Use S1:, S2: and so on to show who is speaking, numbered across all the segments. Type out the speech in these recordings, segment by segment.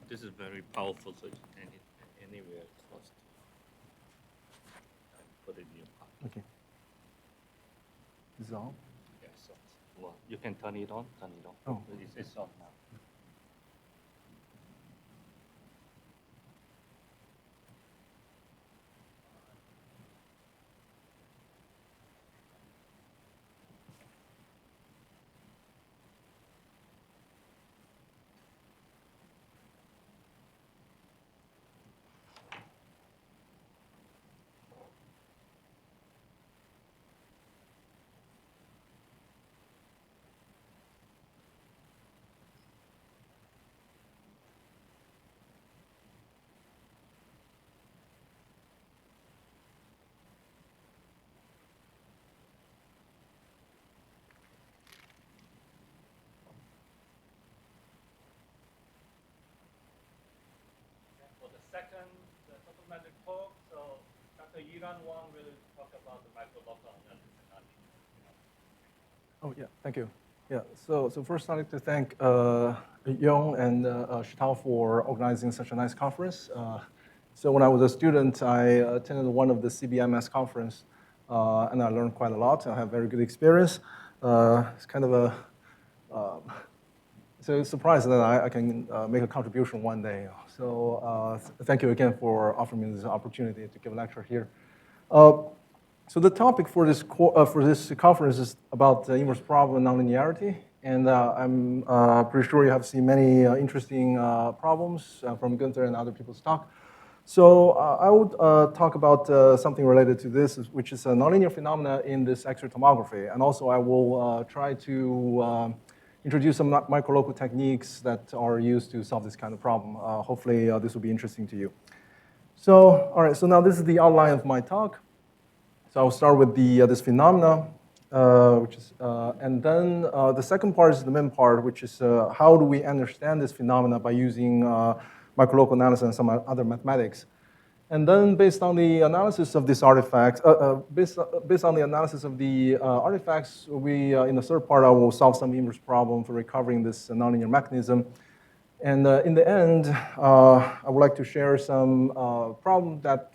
S1: this is very powerful, so anywhere close to put it in your pocket.
S2: Okay. Is it on?
S1: Yeah, so well, you can turn it on, turn it on.
S2: Oh.
S1: It's on now. For the second supplementary talk, so Dr. Yiran Wang will talk about the micro-local analysis and nonlinearity.
S2: Oh, yeah, thank you. Yeah, so first I'd like to thank Yong and Shitao for organizing such a nice conference. So when I was a student, I attended one of the CBMS conference, and I learned quite a lot. I have very good experience. It's kind of a so surprised that I can make a contribution one day. So thank you again for offering me this opportunity to give a lecture here. So the topic for this conference is about inverse problem and nonlinearity. And I'm pretty sure you have seen many interesting problems from Gunther and other people's talk. So I would talk about something related to this, which is a nonlinear phenomena in this X-ray tomography. And also I will try to introduce some microlocal techniques that are used to solve this kind of problem. Hopefully this will be interesting to you. So, all right, so now this is the outline of my talk. So I'll start with this phenomena, and then the second part is the main part, which is how do we understand this phenomena by using microlocal analysis and some other mathematics. And then based on the analysis of this artifact, based on the analysis of the artifacts, in the third part, I will solve some inverse problem for recovering this nonlinear mechanism. And in the end, I would like to share some problem that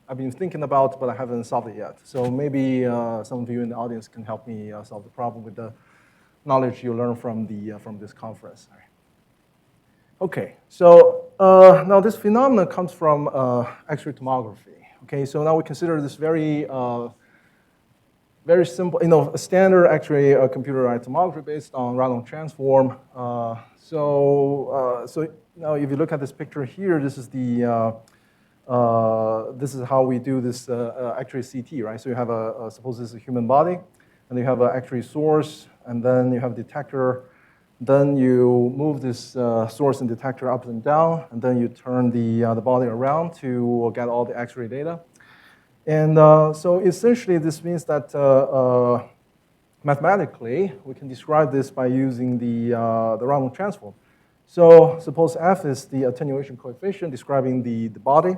S2: I've been thinking about, but I haven't solved it yet. So maybe some of you in the audience can help me solve the problem with the knowledge you learn from this conference. Okay, so now this phenomenon comes from X-ray tomography. Okay, so now we consider this very simple, a standard X-ray computerized tomography based on Random transform. So now if you look at this picture here, this is how we do this X-ray CT, right? So you have suppose this is a human body, and you have an X-ray source, and then you have a detector. Then you move this source and detector up and down, and then you turn the body around to get all the X-ray data. And so essentially, this means that mathematically, we can describe this by using the Random transform. So suppose f is the attenuation coefficient describing the body,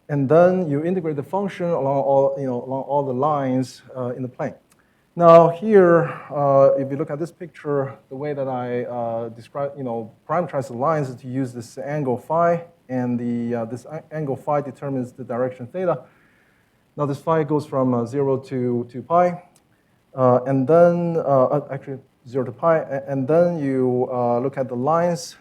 S2: and then you integrate the function along all the lines in the plane. Now here, if you look at this picture, the way that I parameterize the lines is to use this angle phi, and this angle phi determines the direction theta. Now this phi goes from 0 to pi, and then actually 0 to pi, and then you look at the lines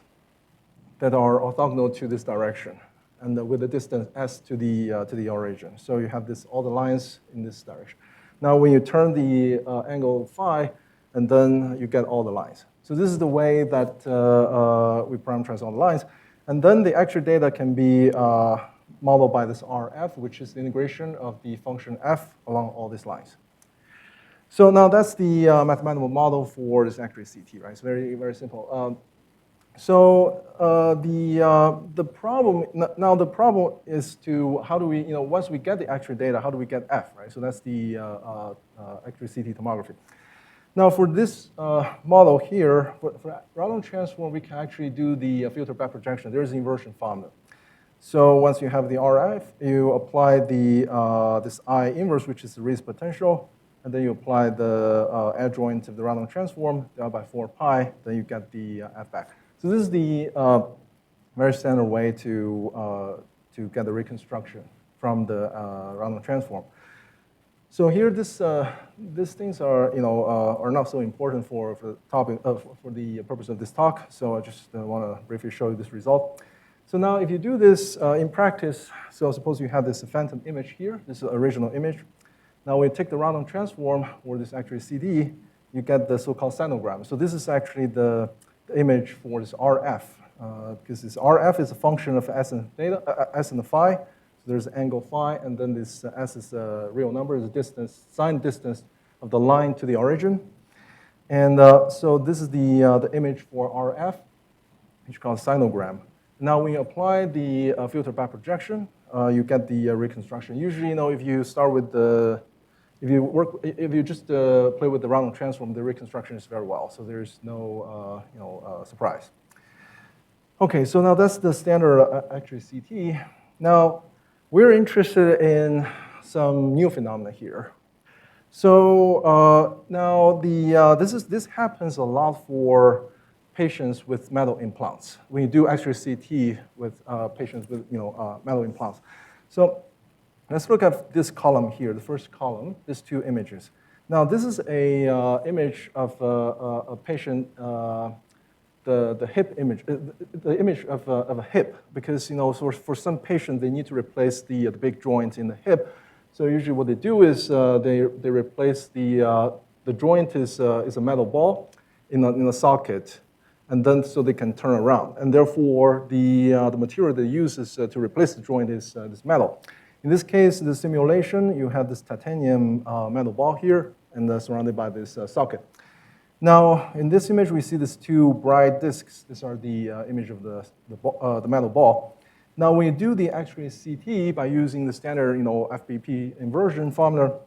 S2: that are orthogonal to this direction, and with the distance s to the origin. So you have all the lines in this direction. Now when you turn the angle phi, and then you get all the lines. So this is the way that we parameterize all the lines, and then the X-ray data can be modeled by this RF, which is the integration of the function f along all these lines. So now that's the mathematical model for this X-ray CT, right? It's very, very simple. So the problem is to how do we, once we get the X-ray data, how do we get f, right? So that's the X-ray CT tomography. Now for this model here, for Random transform, we can actually do the filter back projection. There is an inversion formula. So once you have the RF, you apply this I inverse, which is the release potential, and then you apply the adjoint of the Random transform divided by 4 pi, then you get the f back. So this is the very standard way to get the reconstruction from the random transform. So here, these things are are not so important for the topic for the purpose of this talk. So I just want to briefly show you this result. So now, if you do this in practice, so suppose you have this phantom image here. This is the original image. Now, when you take the random transform, or this actually CD, you get the so-called sinogram. So this is actually the image for this RF, because this RF is a function of S and theta, S and phi. So there's angle phi, and then this S is a real number, is the distance, sign distance of the line to the origin. And so this is the image for RF, which is called sinogram. Now, when you apply the filter back projection, you get the reconstruction. Usually, if you start with if you just play with the random transform, the reconstruction is very well. So there's no surprise. Okay, so now that's the standard actually CT. Now, we're interested in some new phenomena here. So now this happens a lot for patients with metal implants. When you do actually CT with patients with metal implants. So let's look at this column here, the first column, these two images. Now this is a image of a patient. The hip image, the image of a hip, because for some patients they need to replace the big joint in the hip. So usually what they do is they replace the joint is a metal ball in a socket, and then so they can turn around. And therefore the material they use is to replace the joint is this metal. In this case, in the simulation, you have this titanium metal ball here, and surrounded by this socket. Now, in this image, we see these two bright discs. These are the image of the metal ball. Now, when you do the X-ray CT by using the standard, FBP inversion formula,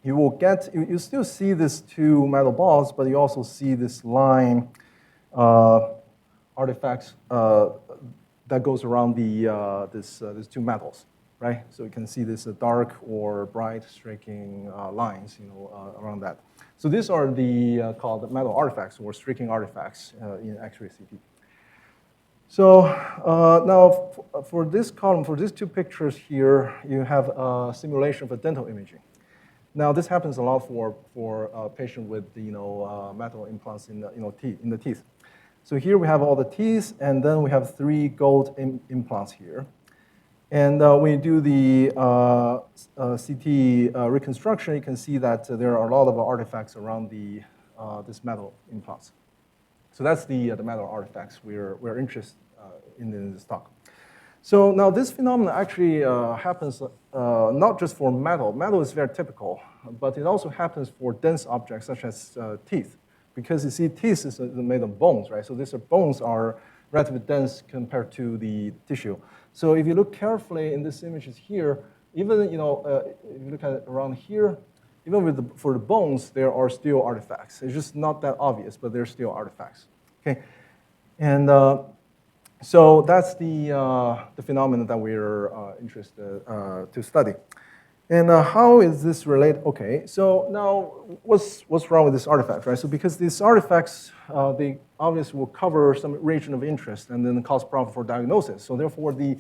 S2: you will get, you still see these two metal balls, but you also see this line artifacts that goes around these two metals, right? So you can see this dark or bright streaking lines, around that. So these are the called metal artifacts or streaking artifacts in X-ray CT. So now for this column, for these two pictures here, you have a simulation for dental imaging. Now this happens a lot for patients with metal implants in the teeth. So here we have all the teeth, and then we have 3 gold implants here. And when you do the CT reconstruction, you can see that there are a lot of artifacts around this metal implants. So that's the metal artifacts we're interested in this talk. So now this phenomenon actually happens not just for metal. Metal is very typical, but it also happens for dense objects such as teeth. Because you see, teeth is made of bones, right? So these bones are relatively dense compared to the tissue. So if you look carefully in these images here, even if you look at it around here, even for the bones, there are still artifacts. It's just not that obvious, but there's still artifacts. Okay, and so that's the phenomenon that we're interested to study. And how is this related? Okay, so now what's wrong with this artifact, right? So because these artifacts, they obviously will cover some region of interest and then cause problem for diagnosis. So therefore, the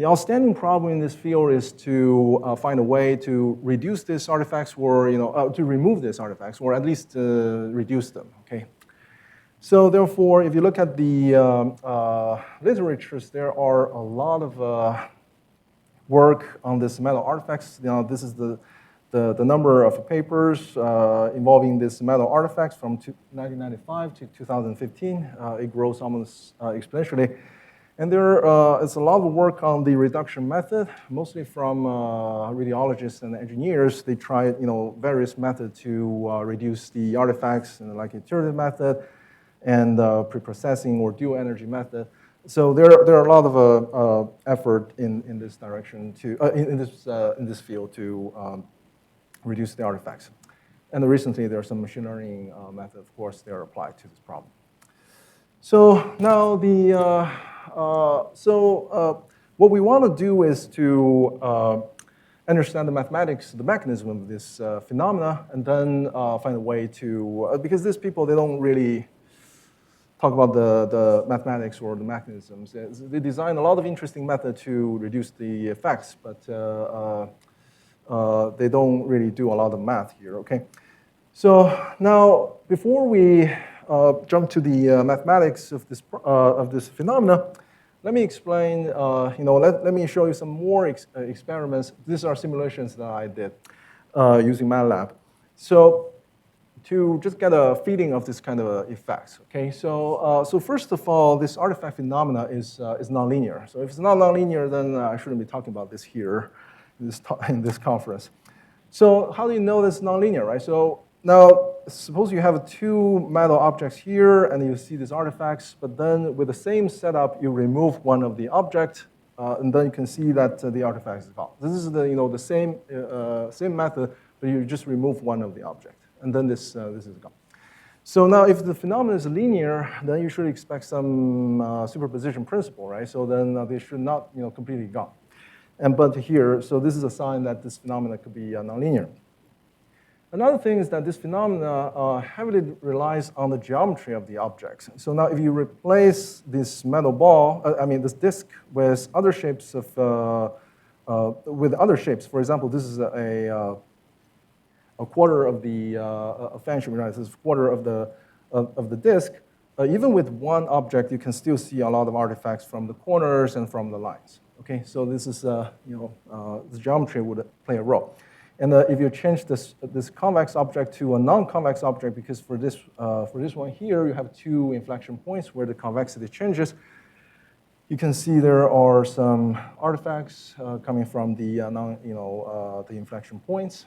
S2: outstanding problem in this field is to find a way to reduce these artifacts, or to remove these artifacts, or at least reduce them. Okay. So therefore, if you look at the literatures, there are a lot of work on this metal artifacts. This is the number of papers involving this metal artifacts from 1995 to 2015. It grows almost exponentially. And there is a lot of work on the reduction method, mostly from radiologists and engineers. They tried various methods to reduce the artifacts, like iterative method and preprocessing or dual energy method. So there are a lot of effort in this direction in this field to reduce the artifacts. And recently there are some machine learning methods, of course, they are applied to this problem. So now what we want to do is to understand the mathematics, the mechanism of this phenomena, and then find a way to because these people, they don't really talk about the mathematics or the mechanisms. They design a lot of interesting methods to reduce the effects, but they don't really do a lot of math here, okay? So now, before we jump to the mathematics of this phenomena, let me explain, let me show you some more experiments. These are simulations that I did using MATLAB. So to just get a feeling of this kind of effects, okay? So first of all, this artifact phenomena is nonlinear. So if it's not nonlinear, then I shouldn't be talking about this here in this conference. So how do you know this nonlinear, right? So now, suppose you have two metal objects here, and you see these artifacts, but then with the same setup, you remove one of the object, and then you can see that the artifact is gone. This is the same method, but you just remove one of the object, and then this is gone. So now, if the phenomenon is linear, then you should expect some superposition principle, right? So then they should not completely gone. But here, so this is a sign that this phenomenon could be nonlinear. Another thing is that this phenomena heavily relies on the geometry of the objects. So now if you replace this metal ball, this disk with other shapes for example, this is a quarter of the fansion, right? This is a quarter of the disk. Even with one object, you can still see a lot of artifacts from the corners and from the lines. Okay, so this is the geometry would play a role. And if you change this convex object to a non-convex object, because for this one here, you have two inflection points where the convexity changes, you can see there are some artifacts coming from the the inflection points.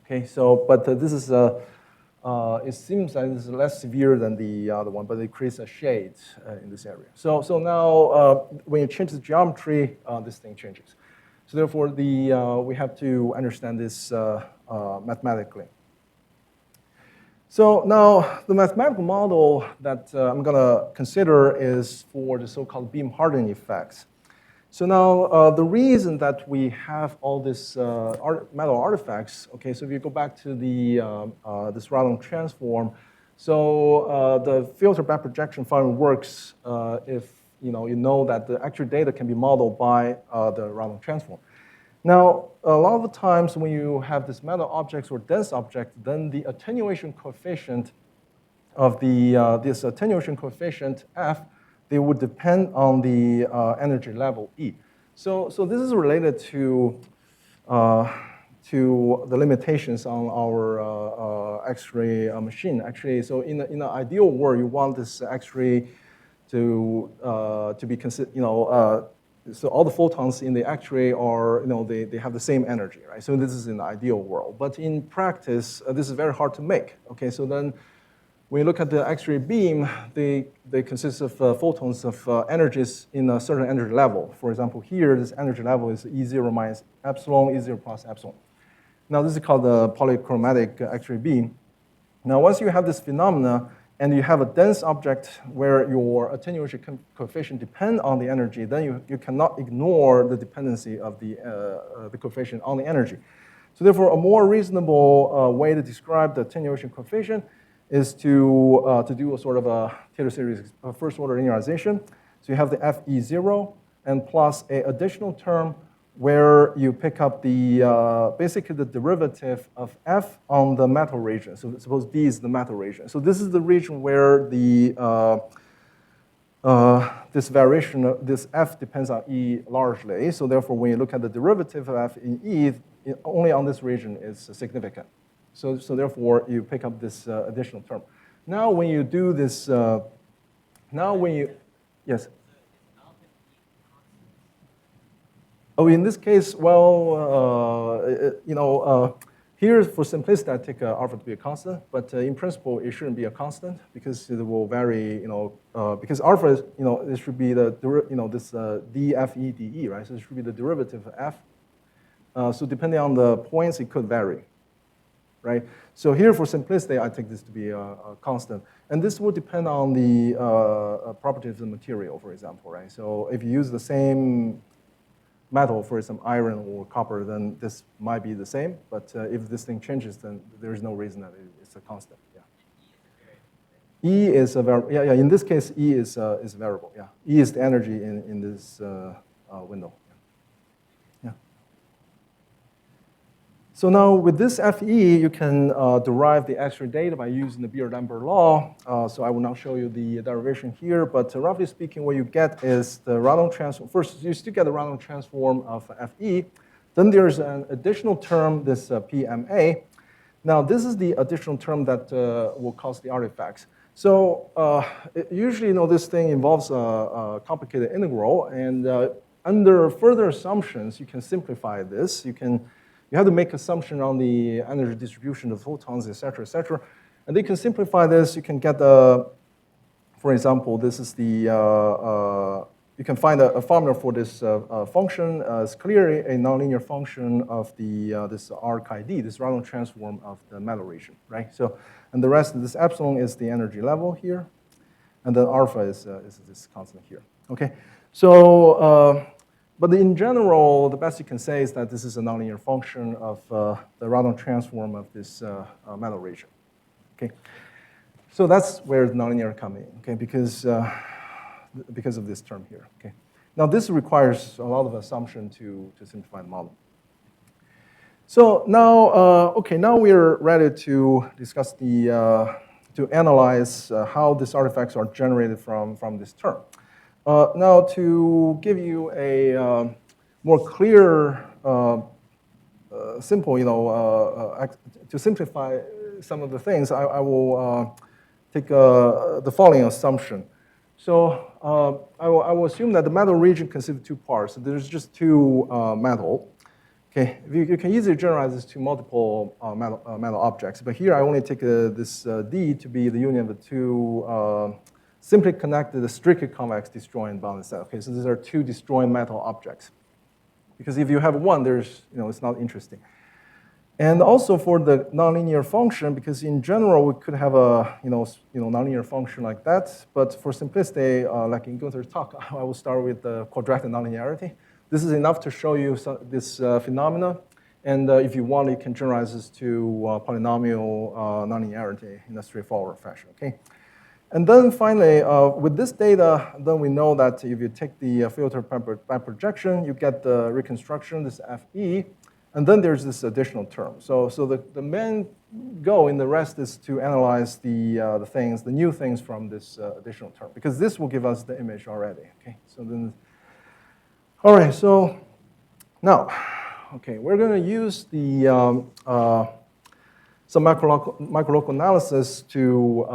S2: Okay, so but this is it seems like this is less severe than the other one, but it creates a shade in this area. So now when you change the geometry, this thing changes. So therefore, we have to understand this mathematically. So now the mathematical model that I'm going to consider is for the so-called beam hardening effects. So now the reason that we have all this metal artifacts, okay, so if you go back to this Rallon transform, so the filter back projection finally works if you know that the actual data can be modeled by the Rallon transform. Now, a lot of the times when you have this metal objects or dense object, then the attenuation coefficient of this attenuation coefficient F, they would depend on the energy level E. So this is related to the limitations on our X-ray machine. Actually, so in an ideal world, you want this X-ray to be considered, so all the photons in the X-ray are, they have the same energy, right? So this is in the ideal world. But in practice, this is very hard to make. Okay, so then when you look at the X-ray beam, they consist of photons of energies in a certain energy level. For example, here, this energy level is E0 minus epsilon, E0 plus epsilon. Now, this is called the polychromatic X-ray beam. Now, once you have this phenomena, and you have a dense object where your attenuation coefficient depends on the energy, then you cannot ignore the dependency of the coefficient on the energy. So therefore, a more reasonable way to describe the attenuation coefficient is to do a sort of a Taylor series first order linearization. So you have the FE0 and plus an additional term where you pick up basically the derivative of F on the metal region. So suppose D is the metal region. So this is the region where this variation, this F depends on E largely. So therefore, when you look at the derivative of F in E, only on this region is significant. So therefore, you pick up this additional term. Now when you do this, yes? Oh, in this case, well, here for simplicity, I take alpha to be a constant, but in principle, it shouldn't be a constant because it will vary, because alpha is, it should be this dFE dE, right? So it should be the derivative of F. So depending on the points, it could vary, right? So here for simplicity, I take this to be a constant. And this will depend on the properties of the material, for example, right? So if you use the same metal, for example, iron or copper, then this might be the same. But if this thing changes, then there is no reason that it's a constant. Yeah. E is a variable. Yeah, in this case, E is a variable. Yeah, E is the energy in this window. Yeah. So now with this FE, you can derive the X-ray data by using the Beer-Lambert law. So I will not show you the derivation here, but roughly speaking, what you get is the Radon transform. First, you still get the Radon transform of FE. Then there's an additional term, this PMA. Now, this is the additional term that will cause the artifacts. So usually, this thing involves a complicated integral, and under further assumptions, you can simplify this. You have to make assumption on the energy distribution of photons, et cetera, et cetera. And you can simplify this. You can get for example, this is you can find a formula for this function. It's clearly a nonlinear function of this R-chi-D, this Radon transform of the metal region, right? So, and the rest of this epsilon is the energy level here, and then alpha is this constant here, okay? So, but in general, the best you can say is that this is a nonlinear function of the Radon transform of this metal region, okay? So that's where the nonlinear come in, okay? Because of this term here, okay? Now this requires a lot of assumption to simplify the model. So now, now we're ready to discuss to analyze how these artifacts are generated from this term. Now to give you a more clear, simple, to simplify some of the things, I will take the following assumption. So I will assume that the metal region consists of two parts. So there's just two metal. Okay, you can easily generalize this to multiple metal objects. But here I only take this D to be the union of the two simply connected, strictly convex destroying bounded set. Okay, so these are two destroying metal objects. Because if you have one, it's not interesting. And also for the nonlinear function, because in general we could have a nonlinear function like that, but for simplicity, like in Gunther's talk, I will start with the quadratic nonlinearity. This is enough to show you this phenomena, and if you want, you can generalize this to polynomial nonlinearity in a straightforward fashion. Okay, and then finally, with this data, then we know that if you take the filter by projection, you get the reconstruction, this FE. And then there's this additional term. So the main goal in the rest is to analyze the new things from this additional term, because this will give us the image already. Okay. So then, all right. So now, okay, we're going to use some microlocal analysis to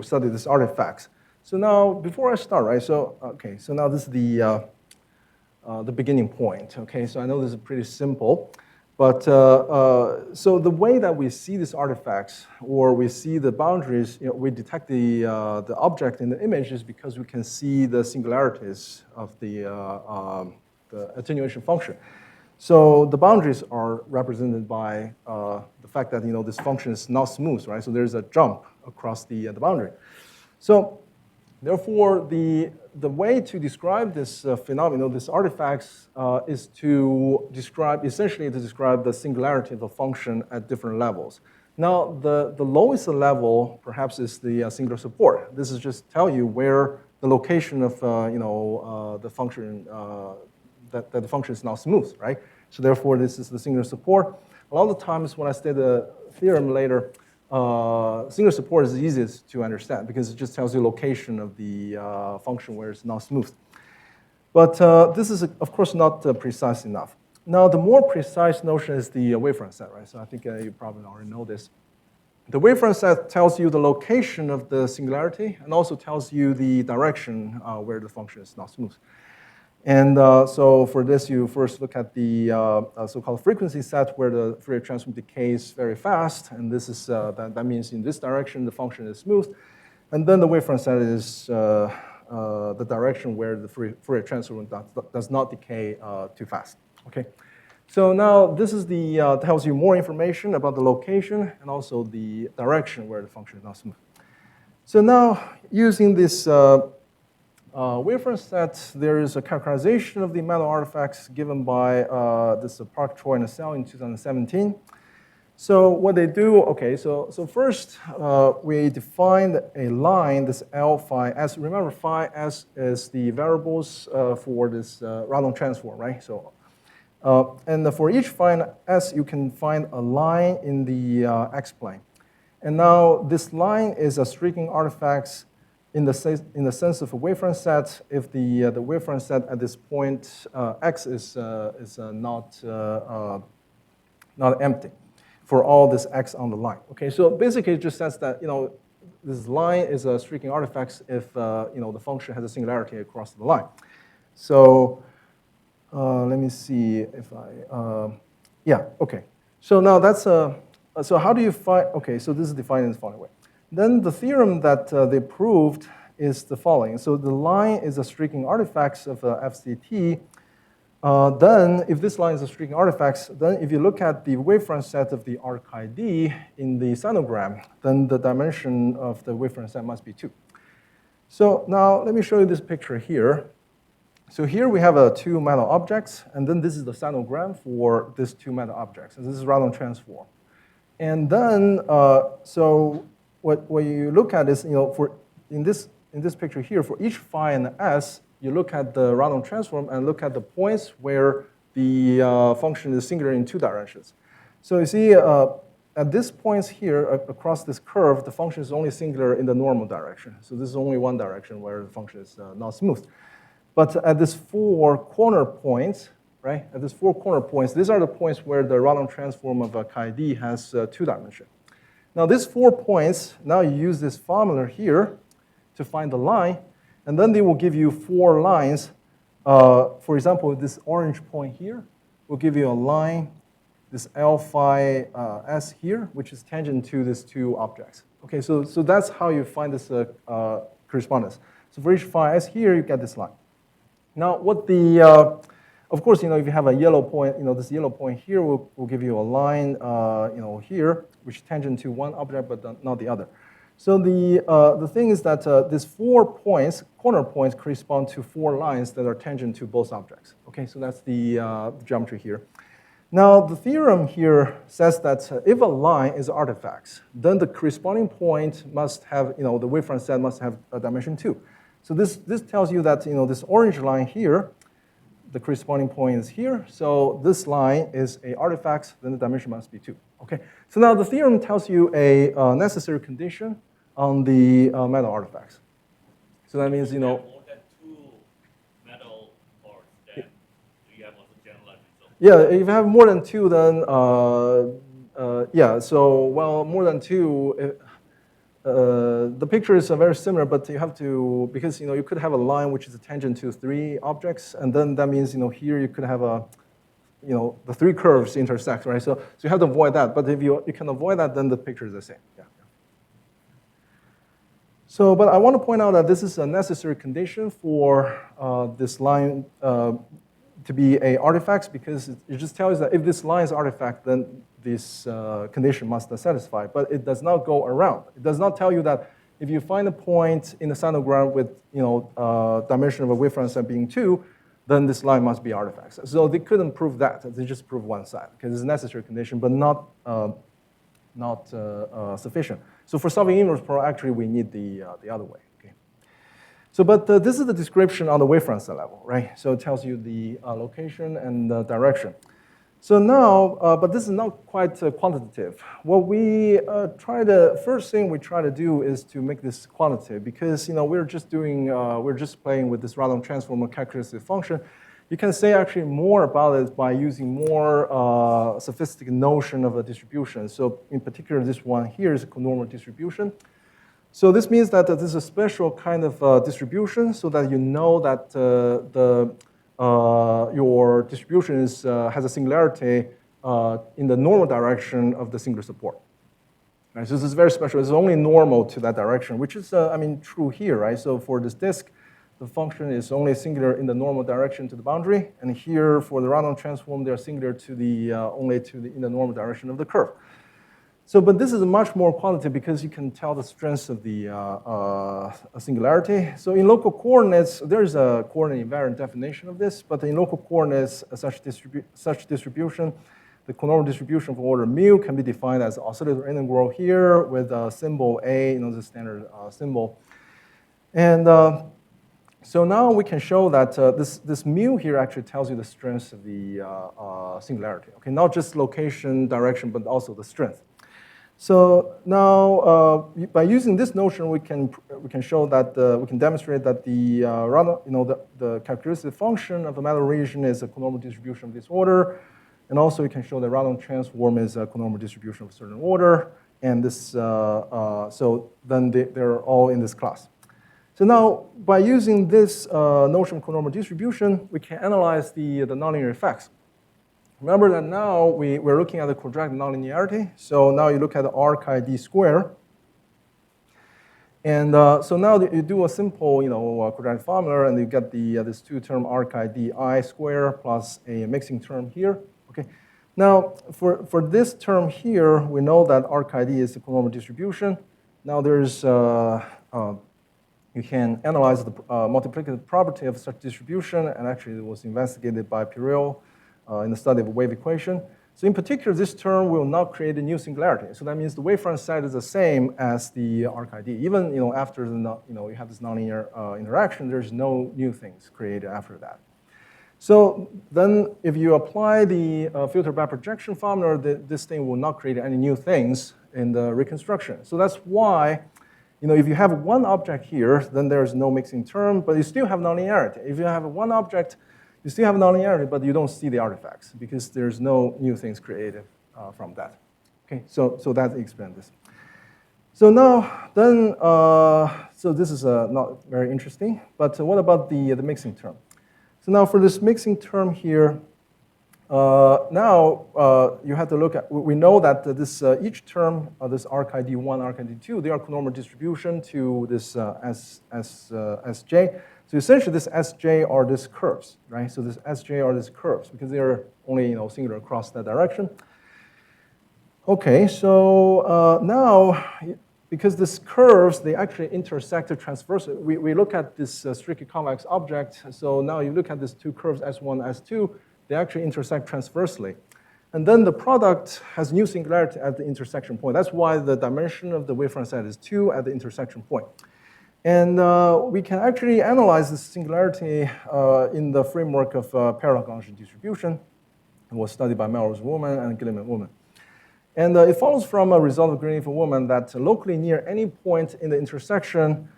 S2: study these artifacts. So now, before I start, right? So okay. So now this is the beginning point, okay? So I know this is pretty simple, but so the way that we see these artifacts, or we see the boundaries, we detect the object in the image is because we can see the singularities of the attenuation function. So the boundaries are represented by the fact that this function is not smooth, right? So there's a jump across the boundary. So therefore, the way to describe this phenomenon, these artifacts, is to describe the singularity of a function at different levels. Now, the lowest level perhaps is the singular support. This is just tell you where the location of the function that the function is not smooth, right? So therefore, this is the singular support. A lot of times when I state the theorem later, singular support is the easiest to understand because it just tells you location of the function where it's not smooth. But this is, of course, not precise enough. Now, the more precise notion is the wavefront set, right? So I think you probably already know this. The wavefront set tells you the location of the singularity and also tells you the direction where the function is not smooth. And so for this, you first look at the so-called frequency set where the Fourier transform decays very fast. And this is that means in this direction, the function is smooth. And then the wavefront set is the direction where the Fourier transform does not decay too fast. Okay. So now this is tells you more information about the location and also the direction where the function is not smooth. So now using this wavefront set, there is a characterization of the metal artifacts given by this Park, Choi, and Sell in 2017. So what they do, okay, so first we defined a line, this L phi s. Remember, phi s is the variables for this Radon transform, right? So, and for each phi s, you can find a line in the x-plane. And now this line is a streaking artifact in the sense of a wavefront set if the wavefront set at this point x is not empty for all this x on the line. Okay, so basically it just says that this line is a streaking artifact if the function has a singularity across the line. So let me see if I yeah, okay. So now that's so how do you find? Okay, so this is defined in the following way. Then the theorem that they proved is the following. So the line is a streaking artifact of FCT. Then, if this line is a streaking artifact, then if you look at the wavefront set of the arc ID in the sinogram, then the dimension of the wavefront set must be 2. So now let me show you this picture here. So here we have two metal objects, and then this is the sinogram for these two metal objects. And this is Radon transform. And then, so what you look at is, in this picture here, for each phi and s, you look at the Radon transform and look at the points where the function is singular in 2 directions. So you see, at this points here across this curve, the function is only singular in the normal direction. So this is only one direction where the function is not smooth. But at these 4 corner points, right? At these 4 corner points, these are the points where the Radon transform of chi-d has 2 dimensions. Now these 4 points, now you use this formula here to find the line, and then they will give you 4 lines. For example, this orange point here will give you a line, this L phi s here, which is tangent to these 2 objects. Okay, so that's how you find this correspondence. So for each phi s here, you get this line. Now, what the of course, if you have a yellow point, this yellow point here will give you a line, here, which is tangent to one object but not the other. So the thing is that these 4 points, corner points, correspond to 4 lines that are tangent to both objects. Okay, so that's the geometry here. Now, the theorem here says that if a line is an artifact, then the corresponding point must have, the wavefront set must have a dimension 2. So this tells you that, this orange line here, the corresponding point is here. So this line is an artifact, then the dimension must be 2. Okay. So now the theorem tells you a necessary condition on the metal artifacts. So that means,
S1: more than 2 metal parts, then do you have also generalized result?
S2: Yeah, if you have more than 2, then yeah. So well, more than 2. The picture is very similar, but you have to, because you could have a line which is a tangent to 3 objects, and then that means here you could have the 3 curves intersect, right? So you have to avoid that. But if you can avoid that, then the picture is the same. Yeah. So, but I want to point out that this is a necessary condition for this line to be a artifact, because it just tells you that if this line is artifact, then this condition must satisfy. But it does not go around. It does not tell you that if you find a point in the sinogram with dimension of a wavefront set being 2, then this line must be artifact. So they couldn't prove that. They just proved one side, because it's a necessary condition, but not sufficient. So for solving inverse problem, actually we need the other way. Okay. So, but this is the description on the wavefront set level, right? So it tells you the location and the direction. So now, but this is not quite quantitative. What we first thing we try to do is to make this quantitative, because we're just playing with this Radon transform characteristic function. You can say actually more about it by using more sophisticated notion of a distribution. So in particular, this one here is a conormal distribution. So this means that this is a special kind of distribution, so that you know that your distribution has a singularity in the normal direction of the singular support. Right, so this is very special. It's only normal to that direction, which is, true here, right? So for this disk, the function is only singular in the normal direction to the boundary, and here for the Radon transform, they are singular to the in the normal direction of the curve. So, but this is much more quantitative because you can tell the strength of the singularity. So in local coordinates, there is a coordinate invariant definition of this, but in local coordinates, such distribution the conormal distribution for order mu can be defined as oscillator integral here with symbol A, the standard symbol. And so now we can show that this mu here actually tells you the strength of the singularity. Okay, not just location, direction, but also the strength. So now, by using this notion, we can show that we can demonstrate that the characteristic function of a metal region is a conormal distribution of this order, and also we can show that Radon transform is a conormal distribution of a certain order, and this so then they're all in this class. So now, by using this notion of conormal distribution, we can analyze the nonlinear effects. Remember that now we're looking at the quadratic nonlinearity. So now you look at the R chi d square. And so now you do a simple quadratic formula, and you get this two-term R chi d I square plus a mixing term here. Okay. Now, for this term here, we know that R chi d is the conormal distribution. Now there's, you can analyze the multiplicative property of such distribution, and actually it was investigated by Pirel in the study of a wave equation. So in particular, this term will not create a new singularity. So that means the wavefront set is the same as the R chi d. Even after you have this nonlinear interaction, there's no new things created after that. So then if you apply the filter back projection formula, this thing will not create any new things in the reconstruction. So that's why if you have one object here, then there's no mixing term, but you still have nonlinearity. If you have one object, you still have nonlinearity, but you don't see the artifacts because there's no new things created from that. Okay, so that explains this. So now, then, so this is not very interesting, but what about the mixing term? So now for this mixing term here, now you have to look at, we know that this each term, this R chi d1, R chi d2, they are conormal distribution to this Sj. So essentially, this Sj are these curves, right? So this Sj are these curves because they are only singular across that direction. Okay, so now because these curves they actually intersect transversely. We look at this strictly convex object. So now you look at these two curves S1, S2. They actually intersect transversely, and then the product has new singularity at the intersection point. That's why the dimension of the wavefront set is 2 at the intersection point. And we can actually analyze this singularity in the framework of parallel Gaussian distribution. It was studied by Melrose Woman and Gilliman Woman. And it follows from a result of gradient for Woman that locally near any point in the intersection,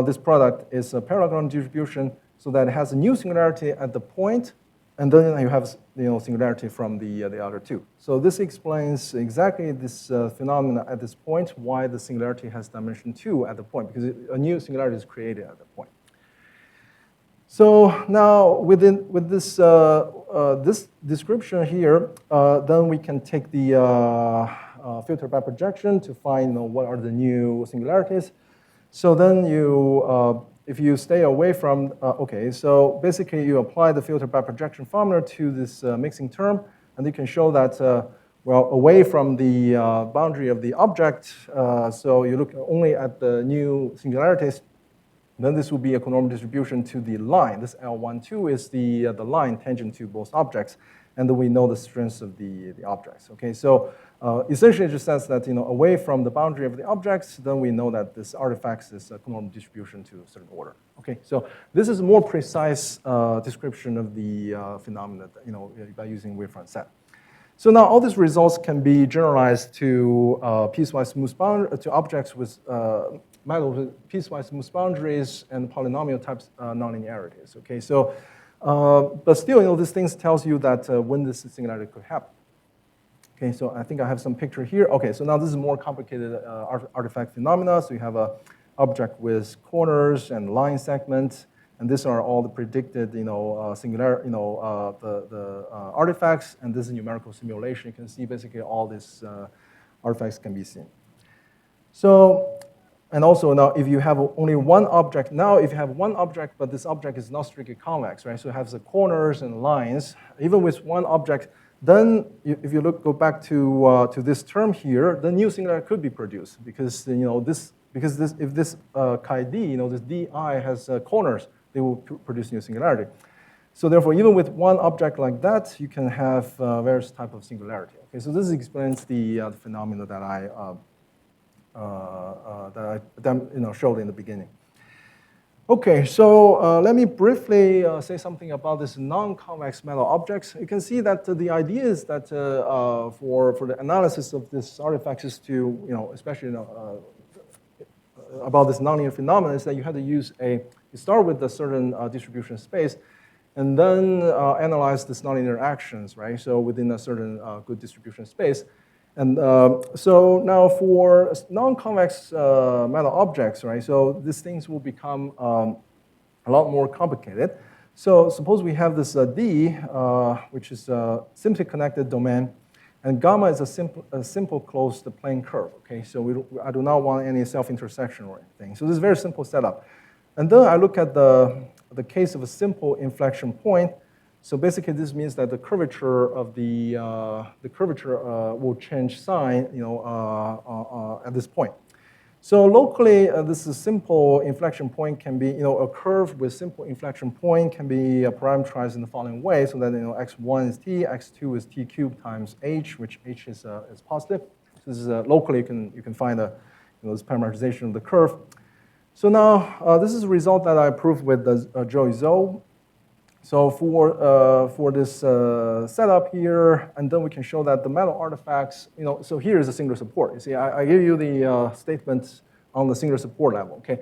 S2: this product is a parallel Gaussian distribution, so that it has a new singularity at the point, and then you have singularity from the other two. So this explains exactly this phenomena at this point, why the singularity has dimension 2 at the point, because a new singularity is created at the point. So now with this this description here, then we can take the filter back projection to find what are the new singularities. So then you if you stay away from, okay, so basically you apply the filter back projection formula to this mixing term, and you can show that, well, away from the boundary of the object, so you look only at the new singularities, then this will be a conormal distribution to the line. This L12 is the line tangent to both objects, and then we know the strengths of the objects, okay? So essentially it just says that, away from the boundary of the objects, then we know that this artifact is a conormal distribution to a certain order, okay? So this is a more precise description of the phenomena, by using wavefront set. So now all these results can be generalized to piecewise smooth to objects with piecewise smooth boundaries and polynomial types nonlinearities, okay? So, but still, these things tells you that when this singularity could happen. Okay, so I think I have some picture here. Okay, so now this is more complicated artifact phenomena. So you have a object with corners and line segments, and these are all the predicted, singular, the artifacts. And this is numerical simulation. You can see basically all these artifacts can be seen. So, and also now if you have only one object, but this object is not strictly convex, right? So it has the corners and lines. Even with one object, then if you go back to this term here, the new singularity could be produced because if this chi d, this di has corners, they will produce new singularity. So therefore, even with one object like that, you can have various type of singularity. Okay, so this explains the phenomena that I showed in the beginning. Okay, so let me briefly say something about this non-convex metal objects. You can see that the idea is that for the analysis of this artifact is to, especially about this nonlinear phenomenon, is that you have to you start with a certain distribution space, and then analyze this nonlinear actions, right? So within a certain good distribution space. And so now for non-convex metal objects, right? So these things will become a lot more complicated. So suppose we have this D, which is a simply connected domain, and gamma is a simple closed plane curve. Okay, so I do not want any self-intersection or anything. So this is a very simple setup. And then I look at the case of a simple inflection point. So basically, this means that the curvature of the curvature will change sign, at this point. So locally, this is simple inflection point can be, a curve with simple inflection point can be parameterized in the following way. So that x1 is t, x2 is t cubed times h, which h is positive. So this is locally you can find this parameterization of the curve. So now this is a result that I proved with Joey Zhou. So for this setup here, and then we can show that the metal artifacts, so here is a singular support. You see, I give you the statement on the singular support level, okay?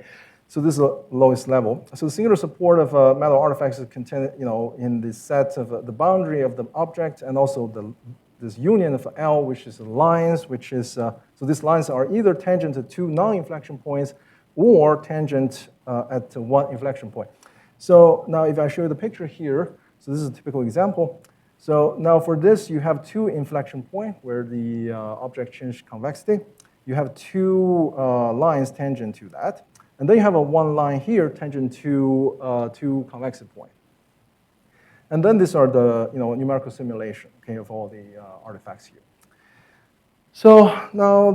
S2: So this is the lowest level. So the singular support of metal artifacts is contained, in the set of the boundary of the object, and also this union of L, which is the lines, which is, so these lines are either tangent to two non-inflection points or tangent at one inflection point. So now if I show you the picture here, so this is a typical example. So now for this, you have two inflection points where the object changed convexity. You have two lines tangent to that. And then you have one line here tangent to two convexity points. And then these are the numerical simulation, okay, of all the artifacts here. So now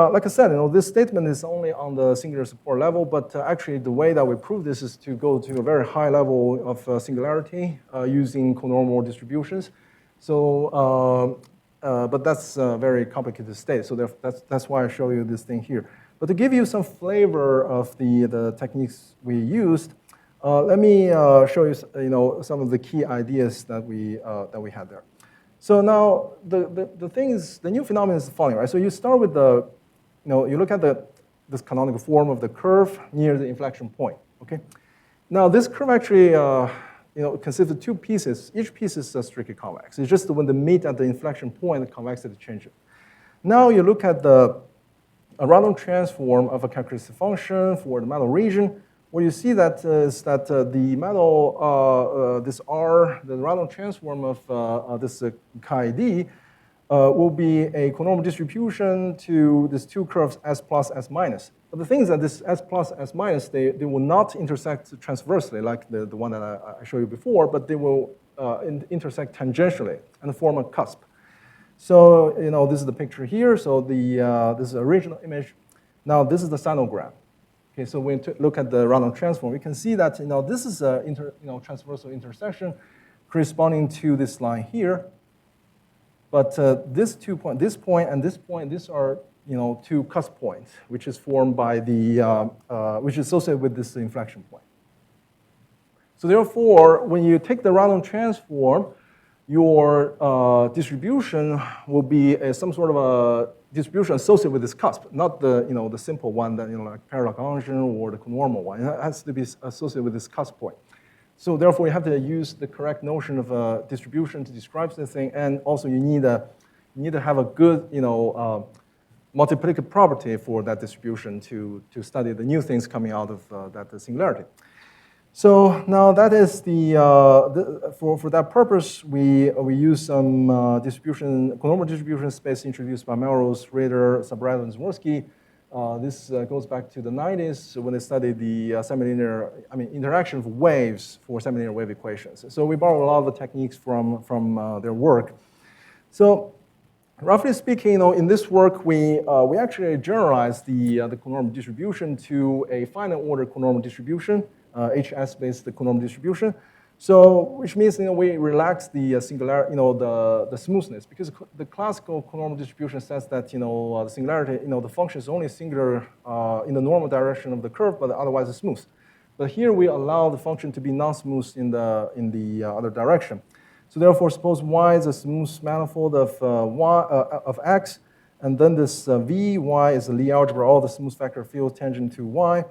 S2: like I said, this statement is only on the singular support level, but actually the way that we prove this is to go to a very high level of singularity using conormal distributions. So, but that's a very complicated state. So that's why I show you this thing here. But to give you some flavor of the techniques we used, let me show you some of the key ideas that we had there. So now the thing is, the new phenomenon is the following, right? So you start with you look at this canonical form of the curve near the inflection point, okay? Now this curve actually, consists of two pieces. Each piece is strictly convex. It's just when they meet at the inflection point, the convexity changes. Now you look at the random transform of a characteristic function for the metal region. What you see that is that the metal, this R, the random transform of this chi d, will be a conormal distribution to these two curves S plus, S minus. But the thing is that this S plus, S minus, they will not intersect transversely like the one that I showed you before, but they will intersect tangentially and form a cusp. So this is the picture here. So this is the original image. Now this is the sinogram. Okay, so when we look at the random transform, we can see that this is a transversal intersection corresponding to this line here. But this point, and this point, these are two cusp points, which is formed by which is associated with this inflection point. So therefore, when you take the random transform, your distribution will be some sort of a distribution associated with this cusp, not the simple one that like parallel or the conormal one. It has to be associated with this cusp point. So therefore, you have to use the correct notion of a distribution to describe this thing, and also you need to have a good multiplicative property for that distribution to study the new things coming out of that singularity. So now that is for that purpose, we use some conormal distribution space introduced by Melrose, Rader, Sabretto, and Zworsky. This goes back to the 90s when they studied the interaction of waves for semilinear wave equations. So we borrow a lot of the techniques from their work. So roughly speaking, in this work, we actually generalized the conormal distribution to a finite order conormal distribution, HS-based conormal distribution. So, which means we relax the singularity, the smoothness, because the classical conormal distribution says that the singularity, the function is only singular in the normal direction of the curve, but otherwise it's smooth. But here we allow the function to be non-smooth in the other direction. So therefore, suppose y is a smooth manifold of x, and then this vy is a Lie algebra, all the smooth vector field tangent to y.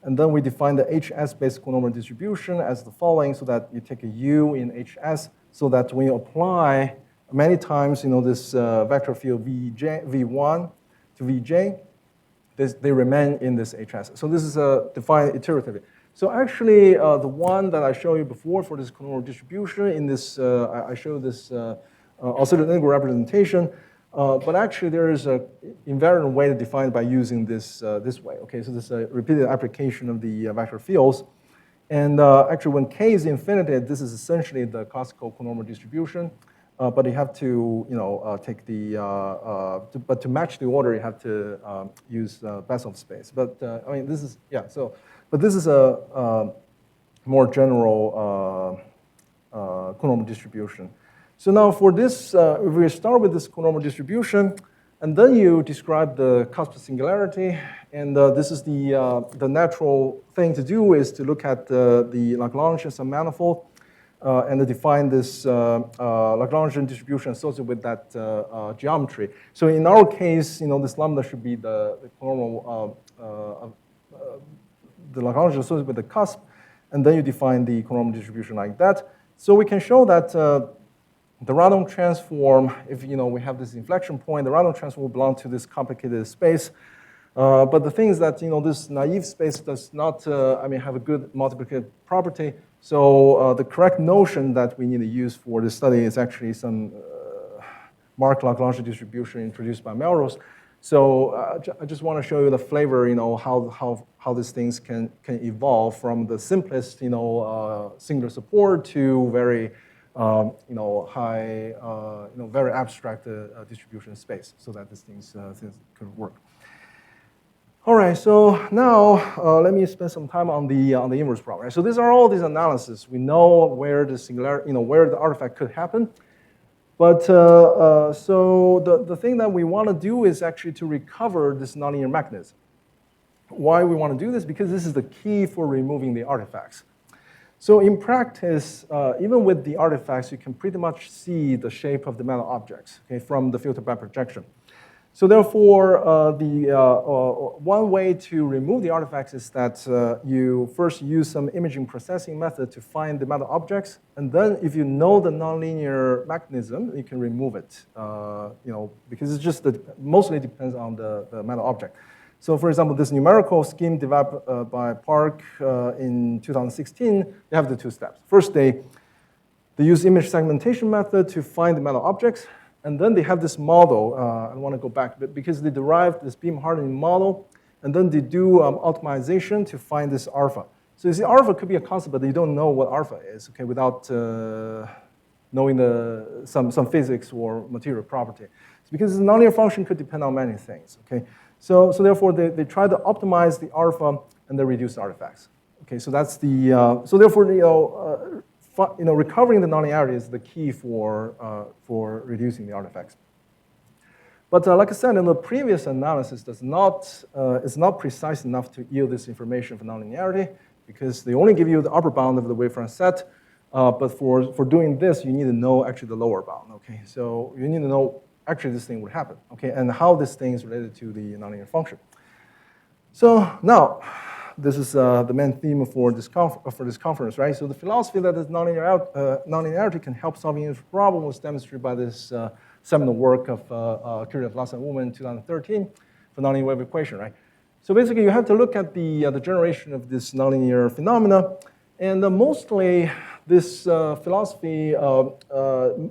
S2: And then we define the HS-based conormal distribution as the following, so that you take a u in HS, so that when you apply many times this vector field v1 to vj, they remain in this HS. So this is defined iteratively. So actually, the one that I showed you before for this conormal distribution, in this, I showed this oscillator integral representation. But actually, there is an invariant way to define it by using this way. Okay, so this is a repeated application of the vector fields. And actually, when k is infinity, this is essentially the classical conormal distribution. But you have to, take the, but to match the order, you have to use Bessel space. But I mean, this is, yeah, so, but this is a more general conormal distribution. So now for this, if we start with this conormal distribution, and then you describe the cusp singularity, and this is the natural thing to do is to look at the Lagrangian submanifold and define this Lagrangian distribution associated with that geometry. So in our case, this lambda should be the conormal, the Lagrangian associated with the cusp, and then you define the conormal distribution like that. So we can show that the Radon transform, if we have this inflection point, the Radon transform will belong to this complicated space. But the thing is that this naive space does not, have a good multiplicative property. So the correct notion that we need to use for this study is actually some Mark Lagrange distribution introduced by Melrose. So I just want to show you the flavor, how these things can evolve from the simplest, singular support to very high, very abstract distribution space, so that these things could work. All right, so now let me spend some time on the inverse problem. Right? So these are all these analyses. We know where the singularity, where the artifact could happen. But so the thing that we want to do is actually to recover this nonlinear mechanism. Why we want to do this? Because this is the key for removing the artifacts. So in practice, even with the artifacts, you can pretty much see the shape of the metal objects, okay, from the filter by projection. So therefore, one way to remove the artifacts is that you first use some imaging processing method to find the metal objects, and then if you know the nonlinear mechanism, you can remove it. Because it's just mostly depends on the metal object. So for example, this numerical scheme developed by Park in 2016, they have the two steps. First, they use image segmentation method to find the metal objects, and then they have this model. I want to go back a bit because they derived this beam hardening model, and then they do optimization to find this alpha. So you see, alpha could be a constant, but you don't know what alpha is, okay, without knowing some physics or material property. It's because the nonlinear function could depend on many things, okay. So therefore, they try to optimize the alpha and they reduce the artifacts. Okay, so that's the so therefore recovering the nonlinearity is the key for reducing the artifacts. But like I said, in the previous analysis, is not precise enough to yield this information for nonlinearity because they only give you the upper bound of the wavefront set. But for doing this, you need to know actually the lower bound. Okay, so you need to know actually this thing would happen, okay, and how this thing is related to the nonlinear function. So now, this is the main theme for this conference, right? So the philosophy that this nonlinearity can help solving this problem was demonstrated by this seminal work of Kirchhoff, Lass and Ullmann in 2013 for nonlinear wave equation, right? So basically, you have to look at the generation of this nonlinear phenomena, and mostly this philosophy,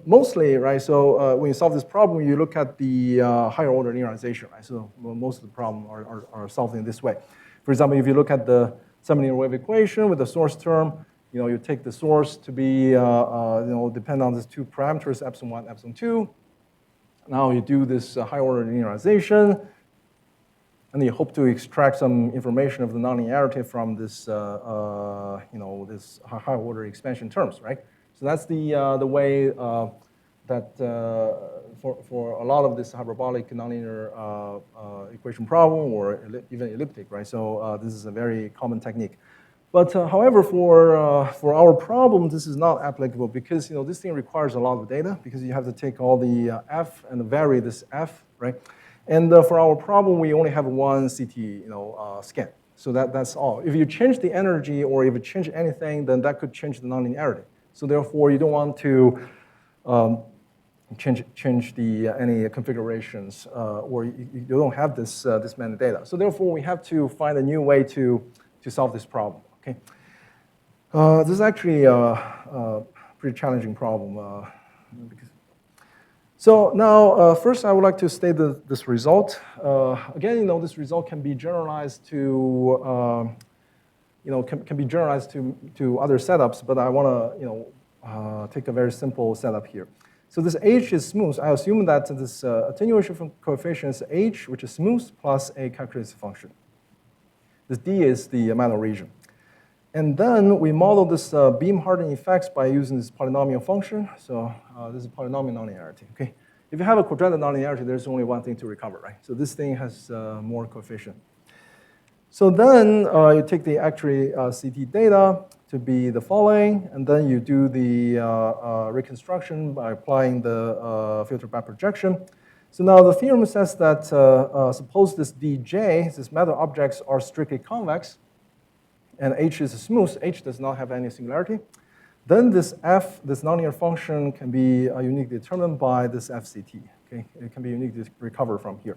S2: mostly, right, so when you solve this problem, you look at the higher order linearization, right? So most of the problem are solved in this way. For example, if you look at the semi-linear wave equation with the source term, you take the source to be, depend on these two parameters, epsilon 1, epsilon 2. Now you do this higher order linearization. and you hope to extract some information of the nonlinearity from this, this high order expansion terms, right? So that's the way that for a lot of this hyperbolic nonlinear equation problem or even elliptic, right? So this is a very common technique. But however, for our problem, this is not applicable because this thing requires a lot of data because you have to take all the f and vary this f, right? And for our problem, we only have one CT scan. So that's all. If you change the energy or if you change anything, then that could change the nonlinearity. So therefore, you don't want to change the any configurations or you don't have this many data. So therefore, we have to find a new way to solve this problem. Okay, this is actually a pretty challenging problem. So now, first, I would like to state this result. Again, this result can be generalized to, can be generalized to other setups. But I want to, take a very simple setup here. So this H is smooth. I assume that this attenuation coefficient is H, which is smooth, plus a calculated function. This D is the metal region. And then we model this beam hardening effects by using this polynomial function. So this is polynomial nonlinearity. Okay, if you have a quadratic nonlinearity, there's only one thing to recover, right? So this thing has more coefficient. So then you take the actual CT data to be the following, and then you do the reconstruction by applying the filter by projection. So now the theorem says that suppose this dj, these metal objects are strictly convex, and H is smooth, H does not have any singularity, then this F, this nonlinear function, can be uniquely determined by this FCT. Okay, it can be uniquely recovered from here.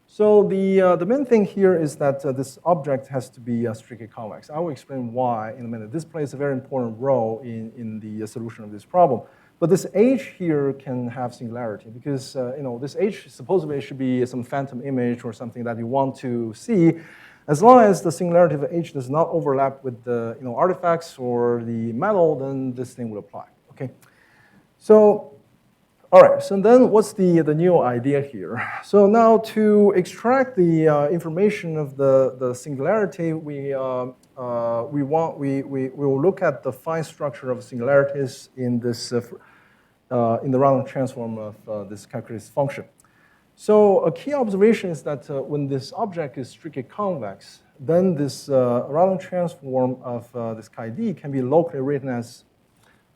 S2: So the main thing here is that this object has to be strictly convex. I will explain why in a minute. This plays a very important role in the solution of this problem. But this H here can have singularity because this H supposedly should be some phantom image or something that you want to see. As long as the singularity of H does not overlap with the artifacts or the metal, then this thing will apply. Okay. So, all right. So then, what's the new idea here? So now to extract the information of the singularity, we will look at the fine structure of singularities in this in the Random transform of this calculus function. So a key observation is that when this object is strictly convex, then this Random transform of this chi d can be locally written as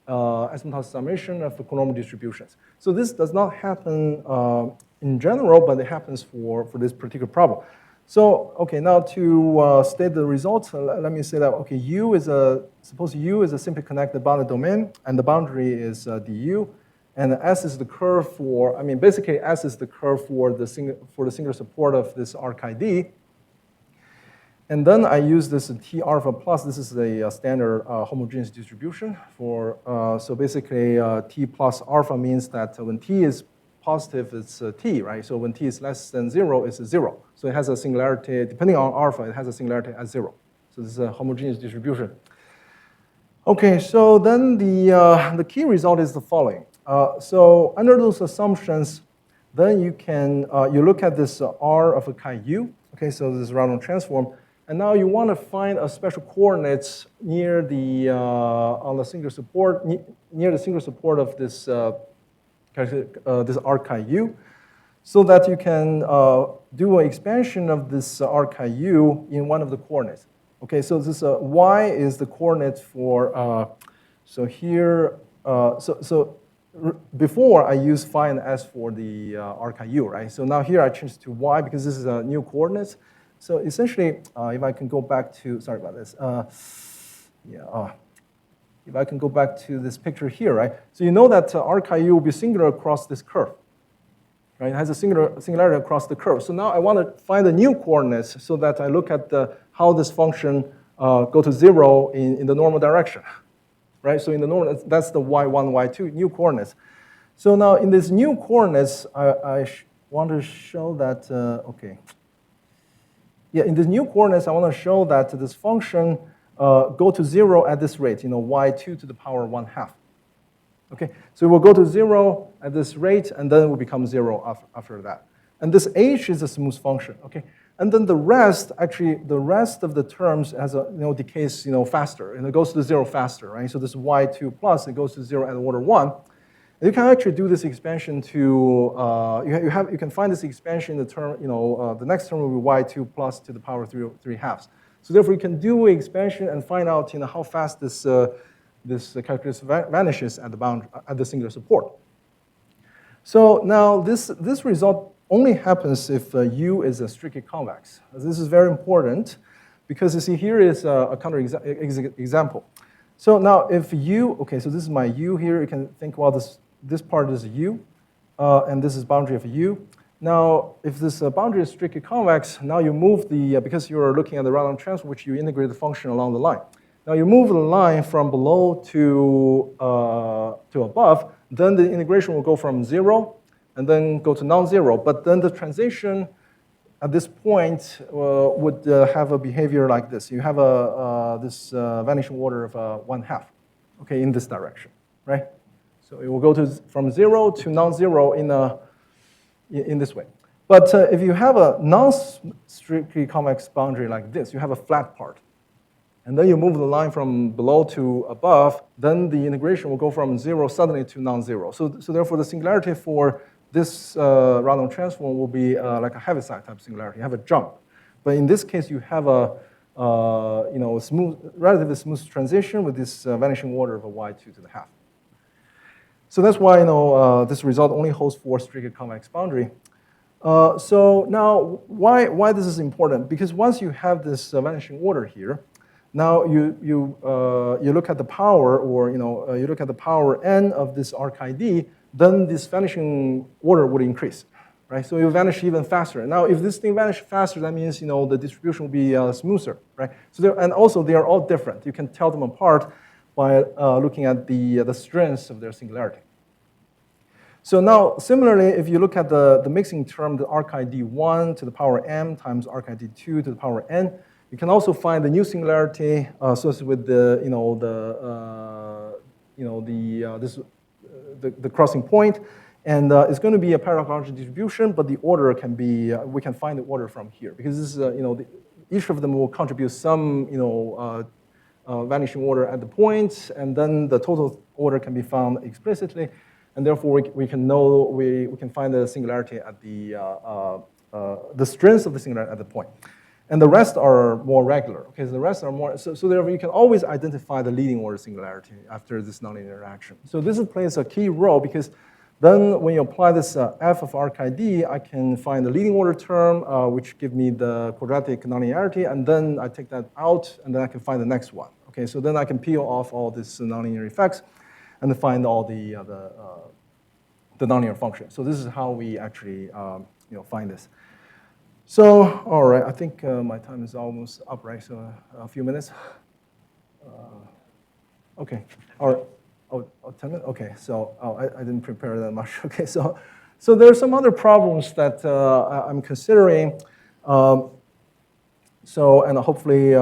S2: asymptotic summation of the conormal distributions. So this does not happen in general, but it happens for this particular problem. So okay, now to state the results, let me say that okay, suppose U is a simply connected bounded domain, and the boundary is du. And S is the curve for, basically S is the curve for the singular support of this R chi d. And then I use this T alpha plus. This is a standard homogeneous distribution for, so basically T plus alpha means that when T is positive, it's T, right? So when T is less than 0, it's 0. So it has a singularity, depending on alpha, it has a singularity at 0. So this is a homogeneous distribution. Okay, so then the key result is the following. So under those assumptions, then you can you look at this R of a chi u. Okay, so this is Random transform, and now you want to find a special coordinates near the on the singular support near the singular support of this this R chi u, so that you can do an expansion of this R chi u in one of the coordinates. Okay, so this y is the coordinate for so here before I use phi and s for the R chi u, right? So now here I change to y because this is a new coordinates. So essentially, if I can go back to, sorry about this. If I can go back to this picture here, right? So you know that R chi u will be singular across this curve, right? It has a singularity across the curve. So now I want to find the new coordinates so that I look at how this function go to 0 in the normal direction. Right, so in the normal, that's the y1, y2 new coordinates. So now in these new coordinates, I want to show that, okay. Yeah, in these new coordinates, I want to show that this function go to 0 at this rate, y2 to the power 1/2. Okay, so it will go to 0 at this rate, and then it will become 0 after that. And this h is a smooth function. Okay, And then the rest, actually, the rest of the terms has a, decays, faster, and it goes to 0 faster, right? So this y2 plus, it goes to 0 at order 1. And you can actually do this expansion to, you can find this expansion in the term, the next term will be y2 plus to the power 3 halves. So therefore, you can do expansion and find out, how fast this, this characteristic vanishes at the boundary, at the singular support. So now this result only happens if U is a strictly convex. This is very important because you see here is a counter example. So now if U, okay, so this is my U here. You can think, well, this part is U, and this is boundary of U. Now, if this boundary is strictly convex, now you move the, because you're looking at the Random transform, which you integrate the function along the line. Now you move the line from below to above, then the integration will go from 0 and then go to non-zero. But then the transition at this point would have a behavior like this. You have this vanishing order of 1/2, okay, in this direction, right? So it will go from 0 to non-zero in this way. But if you have a non-strictly convex boundary like this, you have a flat part. And then you move the line from below to above, then the integration will go from 0 suddenly to non-zero. So therefore, the singularity for this Random transform will be like a Heaviside type singularity. You have a jump. But in this case, you have a relatively smooth transition with this vanishing order of a y2 to the half. So that's why this result only holds for strictly convex boundary. So now, why this is important? Because once you have this vanishing order here, now you look at the power, or you look at the power n of this arc ID, then this vanishing order would increase, right? So it will vanish even faster. Now, if this thing vanishes faster, that means the distribution will be smoother, right? So and also they are all different. You can tell them apart by looking at the strengths of their singularity. So now, similarly, if you look at the mixing term, the arc ID 1 to the power m times arc ID 2 to the power n, you can also find the new singularity associated with the crossing point, and it's going to be a paradox distribution, but the order can be we can find the order from here because this is each of them will contribute some vanishing order at the point, and then the total order can be found explicitly, and therefore we can find the singularity at the strengths of the singularity at the point. And the rest are more regular. Okay, so the rest are more, so therefore you can always identify the leading order singularity after this nonlinear interaction. So this plays a key role because then when you apply this f of arc ID, I can find the leading order term, which give me the quadratic nonlinearity, and then I take that out, and then I can find the next one. Okay, so then I can peel off all these nonlinear effects, and find all the nonlinear functions. So this is how we actually find this. So, all right, I think my time is almost up, right? So a few minutes. Okay, all right. Oh, 10 minutes? Okay, so I didn't prepare that much. Okay, so there are some other problems that I'm considering. And hopefully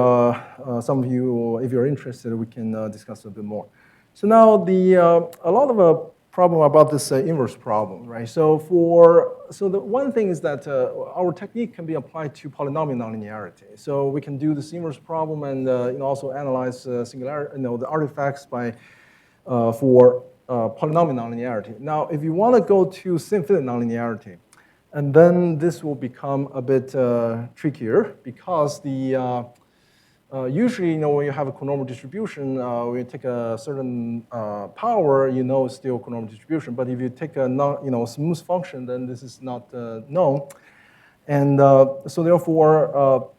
S2: some of you, if you're interested, we can discuss a bit more. So now a lot of a problem about this inverse problem, right? So the one thing is that our technique can be applied to polynomial nonlinearity. So we can do this inverse problem and also analyze singularity, the artifacts by for polynomial nonlinearity. Now, if you want to go to infinite nonlinearity, and then this will become a bit trickier because usually, when you have a conormal distribution, when you take a certain power, it's still conormal distribution. But if you take a smooth function, then this is not known. And so therefore,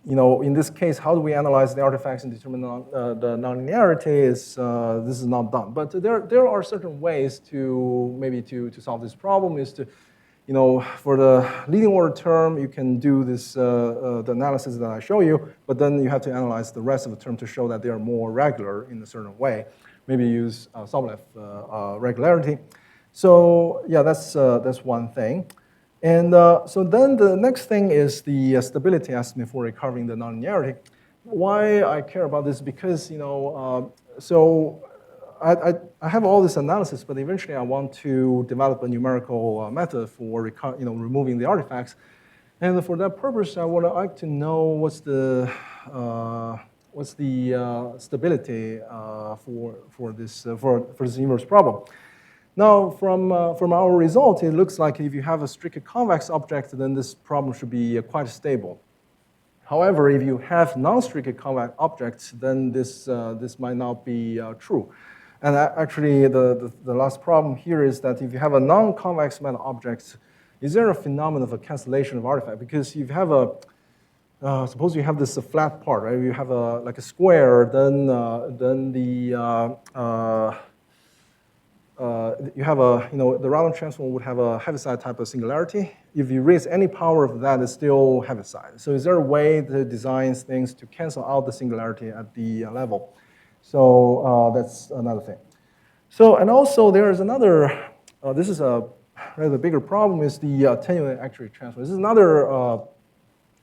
S2: in this case, how do we analyze the artifacts and determine the nonlinearity? This is not done. But there are certain ways to maybe to solve this problem. Is to for the leading order term, you can do this the analysis that I show you, but then you have to analyze the rest of the term to show that they are more regular in a certain way. Maybe use Sobolev regularity. So yeah, that's one thing. And so then the next thing is the stability estimate for recovering the nonlinearity. Why I care about this? Because so I have all this analysis, but eventually I want to develop a numerical method for removing the artifacts. And for that purpose, I would like to know what's the stability for this inverse problem. Now, from our result, it looks like if you have a strictly convex object, then this problem should be quite stable. However, if you have non-strictly convex objects, then this might not be true. And actually, the last problem here is that if you have a non-convex set of objects, is there a phenomenon of a cancellation of artifact? Because if you have suppose you have this flat part, right? You have like a square, then you have the Random transform would have a Heaviside type of singularity. If you raise any power of that, it's still Heaviside. So is there a way to design things to cancel out the singularity at the level? So that's another thing. So, and also there is another, this is a rather bigger problem, is the attenuated actuatory transform. This is another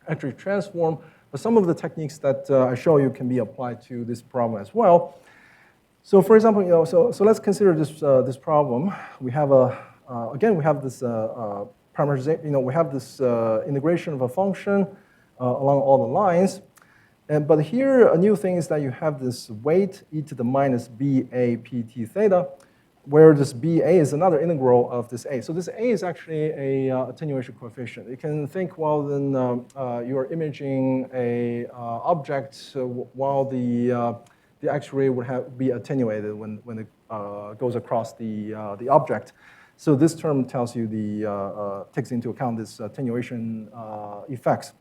S2: actuatory transform, but some of the techniques that I show you can be applied to this problem as well. So for example, so let's consider this problem. We have again, we have this parameterization, we have this integration of a function along all the lines. But here, a new thing is that you have this weight e to the minus BA pt theta, where this BA is another integral of this A. So this A is actually a attenuation coefficient. You can think, well, then you are imaging a object while the actuator would be attenuated when it goes across the object. So this term tells you takes into account this attenuation effects.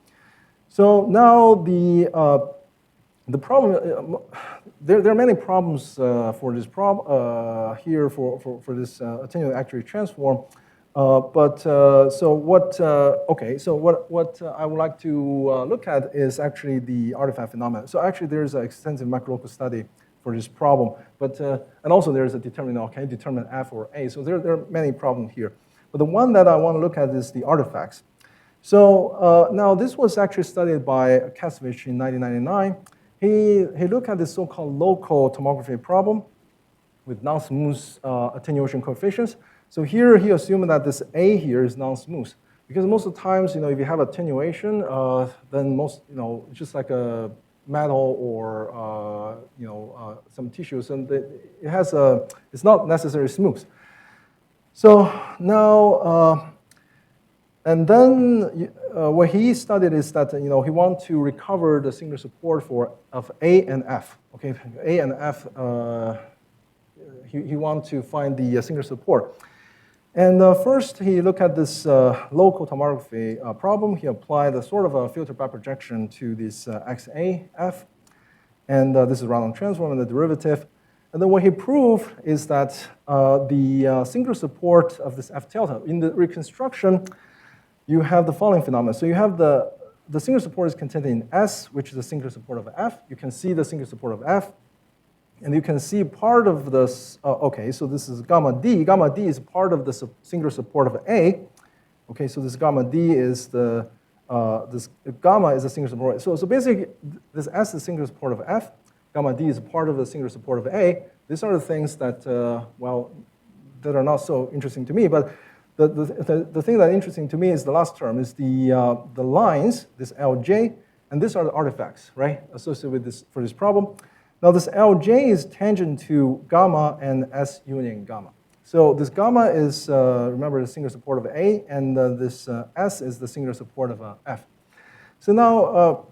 S2: So now the problem, there are many problems for this problem here for this attenuated actuatory transform. So what I would like to look at is actually the artifact phenomenon. So actually there's an extensive macrolocal study for this problem, and also there's a determinant, can you determine F or A? So there are many problems here. But the one that I want to look at is the artifacts. So now this was actually studied by Kasevich in 1999. He looked at this so-called local tomography problem with non-smooth attenuation coefficients. So here he assumed that this A here is non-smooth, because most of the times, if you have attenuation, then it's just like a metal or some tissues, and it's not necessarily smooth. So now. And then what he studied is that he wants to recover the singular support of A and F. Okay, A and F. He wants to find the singular support. And first, he looked at this local tomography problem. He applied a sort of a filter back projection to this XAF, and this is Random transform and the derivative. And then what he proved is that the singular support of this F delta in the reconstruction. You have the following phenomena. So you have the singular support is contained in S, which is the singular support of F. You can see the singular support of F. And you can see part of this, so this is gamma D. Gamma D is part of the singular support of A. Okay, so this gamma D is this gamma is the singular support. So basically, this S is the singular support of F. Gamma D is part of the singular support of A. These are the things that, that are not so interesting to me. But the thing that's interesting to me is the last term, is the lines, this Lj, and these are the artifacts, right, associated with this for this problem. Now this Lj is tangent to gamma and S union gamma. So this gamma is, remember, the singular support of A, and this S is the singular support of F. So now,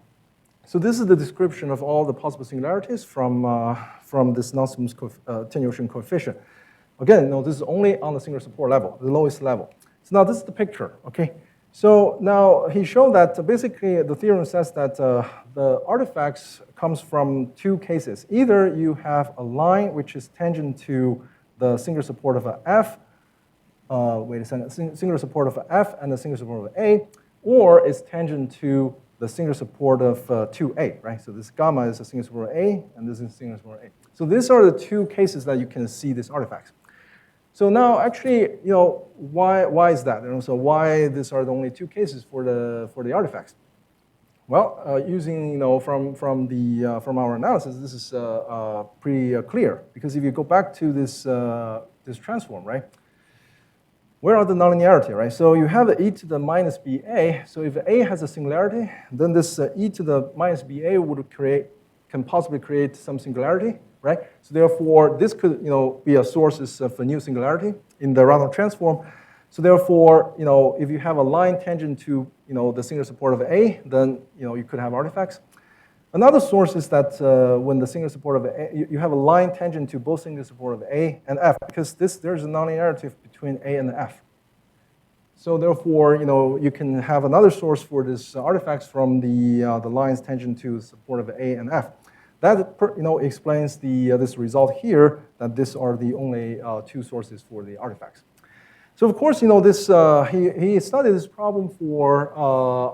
S2: so this is the description of all the possible singularities from this non-smooth attenuation coefficient. Again, this is only on the singular support level, the lowest level. So now this is the picture, okay? So now he showed that basically the theorem says that the artifacts comes from two cases. Either you have a line which is tangent to the singular support of F, singular support of F and the singular support of A, or it's tangent to the singular support of 2A, right? So this gamma is a singular support of A, and this is a singular support of A. So these are the two cases that you can see these artifacts. So now, actually, why is that? And so why these are the only two cases for the artifacts? Well, using from our analysis, this is pretty clear, because if you go back to this transform, right? where are the nonlinearity, right? So you have e to the minus BA. So if A has a singularity, then this e to the minus BA can possibly create some singularity, right? So therefore, this could be a source of a new singularity in the Randall transform. So therefore, if you have a line tangent to the singular support of A, then you could have artifacts. Another source is that when the singular support of A, you have a line tangent to both singular support of A and F, because there's a nonlinearity between A and F. So therefore, you can have another source for this artifacts from the lines tangent to support of A and F. That explains this result here, that these are the only two sources for the artifacts. So of course, this he studied this problem for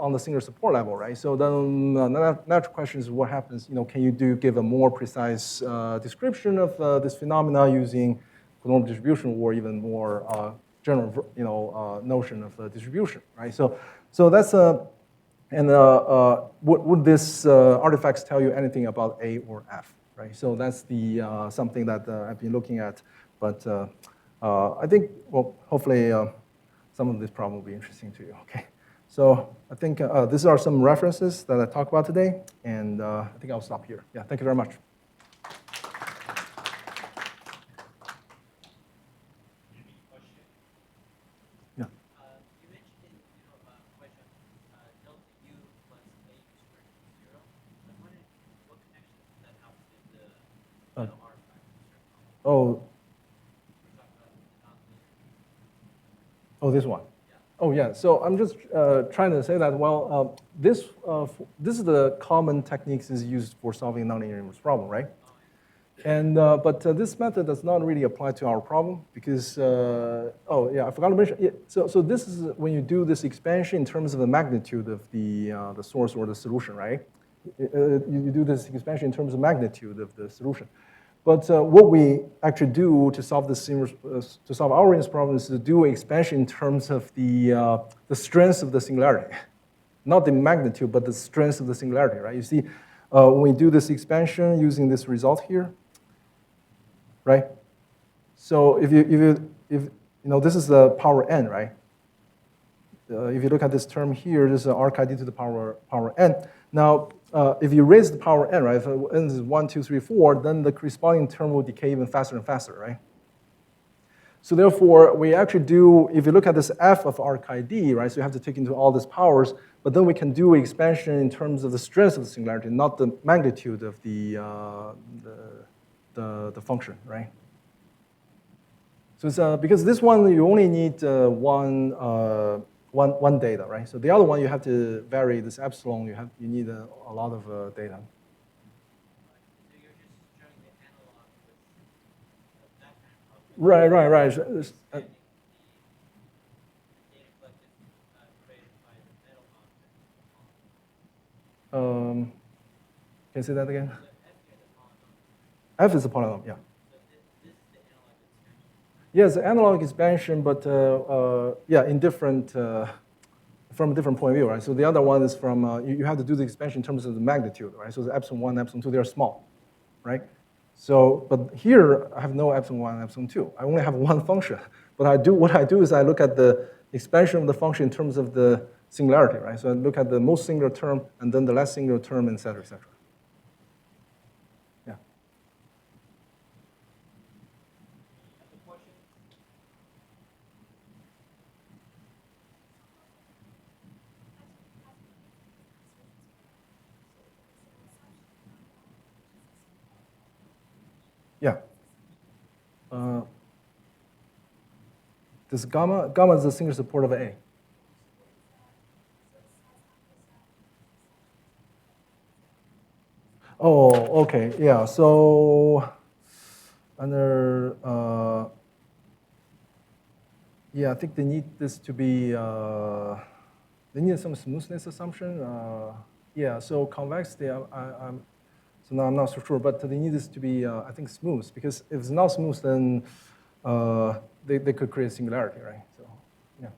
S2: on the singular support level, right? So then natural question is what happens? Can you give a more precise description of this phenomena using normal distribution or even more general notion of distribution, right? So that's would this artifacts tell you anything about A or F, right? So that's the something that I've been looking at, but. I think, well, hopefully some of this problem will be interesting to you, okay? So I think these are some references that I talked about today, and I think I'll stop here. Yeah, thank you very much. Yeah.
S3: You mentioned in question delta U plus A squared equals 0. I was wondering what connection does that have with the artifact?
S2: Oh. Oh, this one.
S3: Yeah.
S2: Oh, yeah. So I'm just trying to say that, well, this is the common techniques is used for solving nonlinear inverse problem, right? And but this method does not really apply to our problem because oh yeah, I forgot to mention. Yeah, so this is when you do this expansion in terms of the magnitude of the source or the solution, right? You do this expansion in terms of magnitude of the solution. But what we actually do to solve this to solve our inverse problem is to do expansion in terms of the strength of the singularity, not the magnitude, but the strength of the singularity, right? You see, when we do this expansion using this result here, right? So if this is the power n, right? If you look at this term here, this is arc ID to the power n. Now, if you raise the power n, right, if n is 1, 2, 3, 4, then the corresponding term will decay even faster and faster, right? So therefore, we actually do, if you look at this f of arc ID, right, so you have to take into all these powers, but then we can do expansion in terms of the strength of the singularity, not the magnitude of the function, right? So it's, because this one, you only need one data, right? So the other one, you have to vary this epsilon. You need a lot of data.
S3: So you're just showing the analog with that kind of problem.
S2: Right.
S3: The data collected created by the metal object.
S2: Can you say that again?
S3: So F is
S2: F is
S3: a polynomial.
S2: a polynomial, yeah.
S3: So this is the analog expansion.
S2: Yes, analog expansion, but yeah, in different, from a different point of view, right? So the other one is from, you have to do the expansion in terms of the magnitude, right? So the epsilon 1, epsilon 2, they're small, right? So, but here I have no epsilon 1 and epsilon 2. I only have one function. But what I do is I look at the expansion of the function in terms of the singularity, right? So I look at the most singular term and then the less singular term, et cetera, et cetera. Yeah.
S1: Other questions?
S2: Yeah. This gamma is the singular support of A. Oh, okay, yeah. So under yeah, I think they need this to be they need some smoothness assumption. Yeah, so convexity, so now I'm not so sure, but they need this to be I think smooth, because if it's not smooth, then they could create singularity, right? So yeah.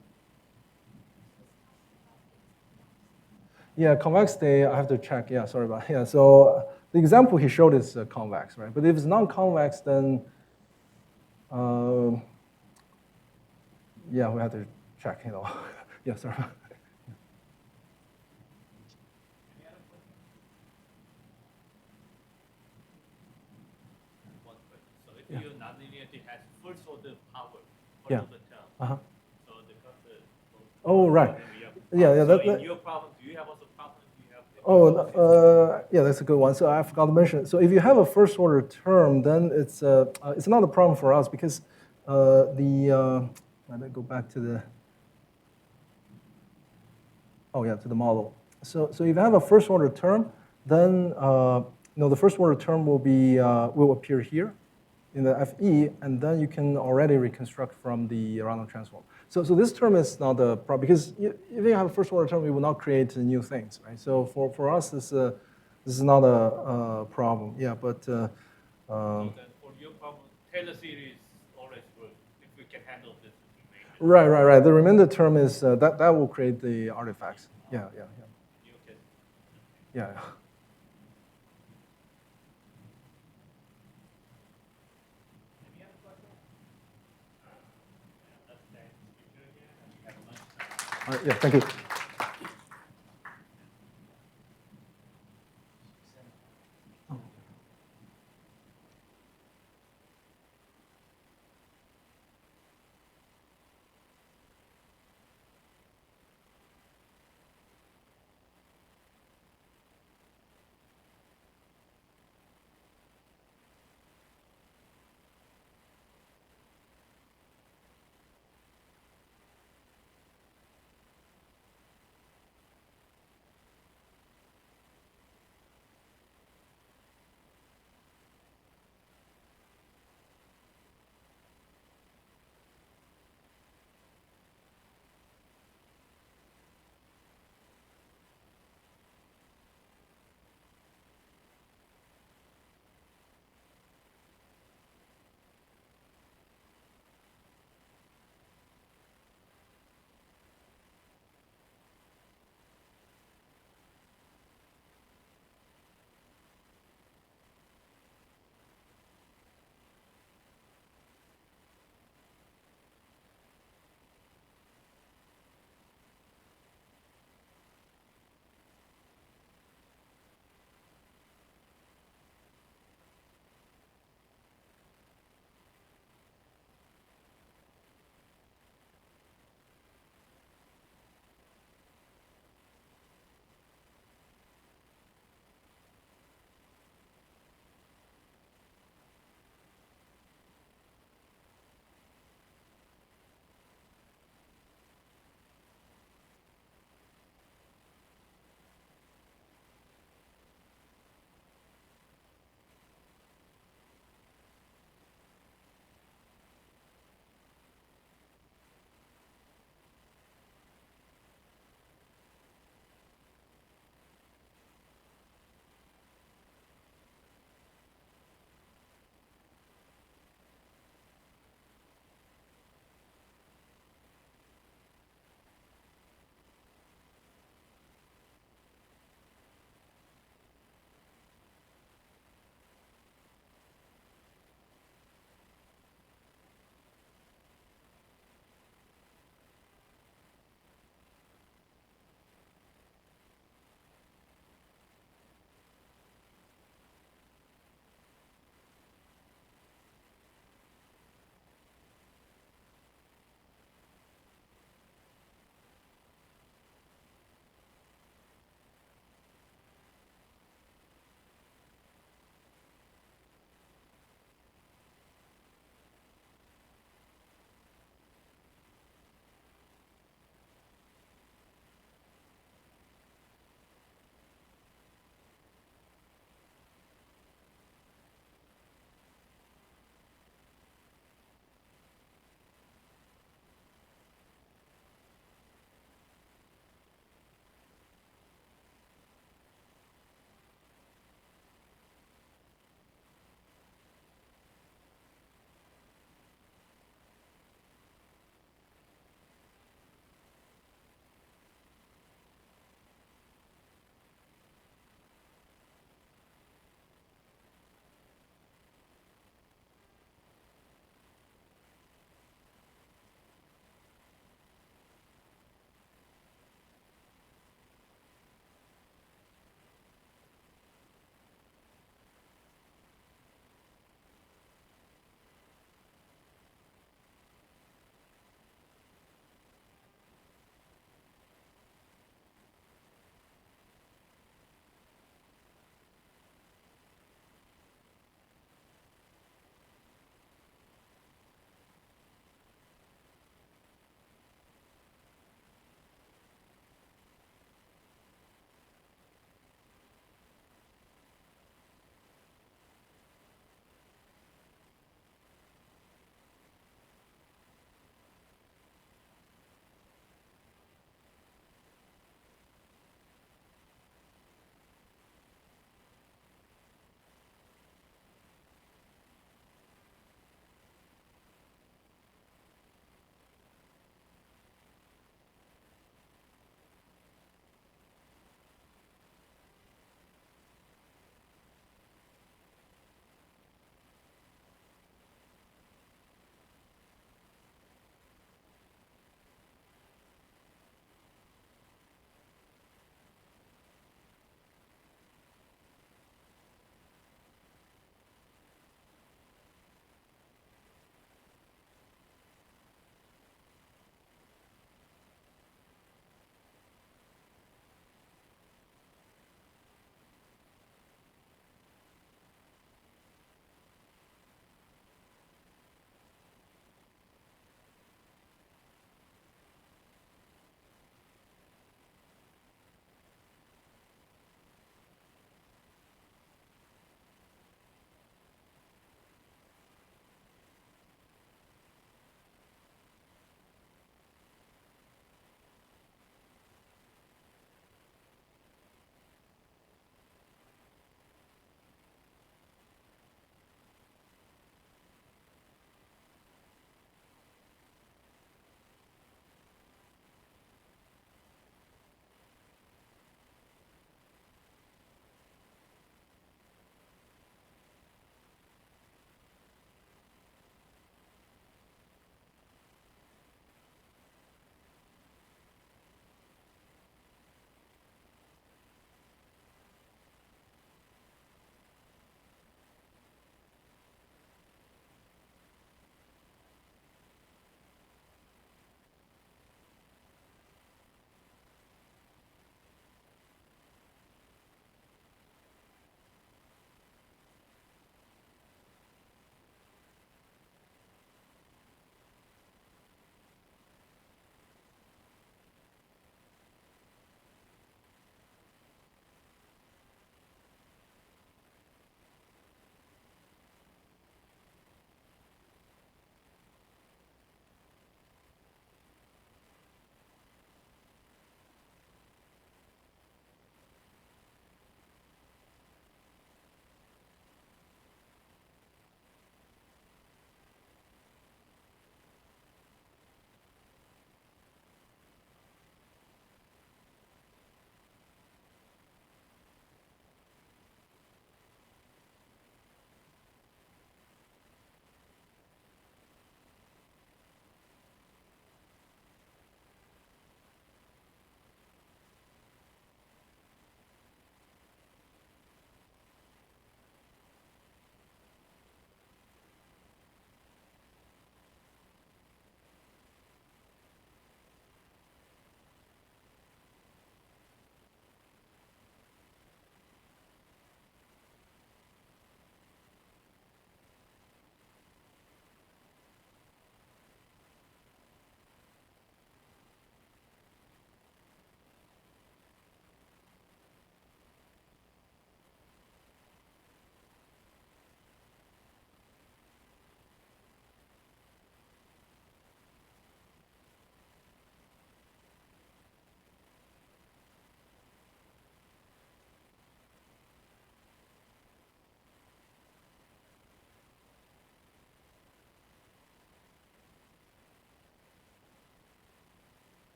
S2: Yeah, convexity, I have to check. Yeah, sorry about yeah. So the example he showed is convex, right? But if it's non-convex, then yeah, we have to check, you know. Yeah, sorry.
S1: Any other questions? One question. So if
S2: Yeah.
S1: your nonlinearity has first order power for
S2: Yeah.
S1: the term,
S2: Uh-huh.
S1: so the concept.
S2: Oh, right. Yeah,
S1: So
S2: that,
S1: in your problem, do you have also problem? Do you have
S2: yeah, that's a good one. So I forgot to mention. So if you have a first order term, then it's not a problem for us because let me go back to the to the model. So if you have a first order term, then the first order term will appear here in the FE, and then you can already reconstruct from the random transform. So this term is not a problem because if you have a first order term, we will not create new things, right? So for us, this is not a problem. Yeah, but
S1: So then for your problem, Taylor series always work if we can handle this remainder.
S2: right. The remainder term is that will create the artifacts. Yeah.
S1: New case.
S2: Yeah.
S1: Any other questions? Yeah, that's the speaker again, and we have lunch.
S2: Yeah. Thank you.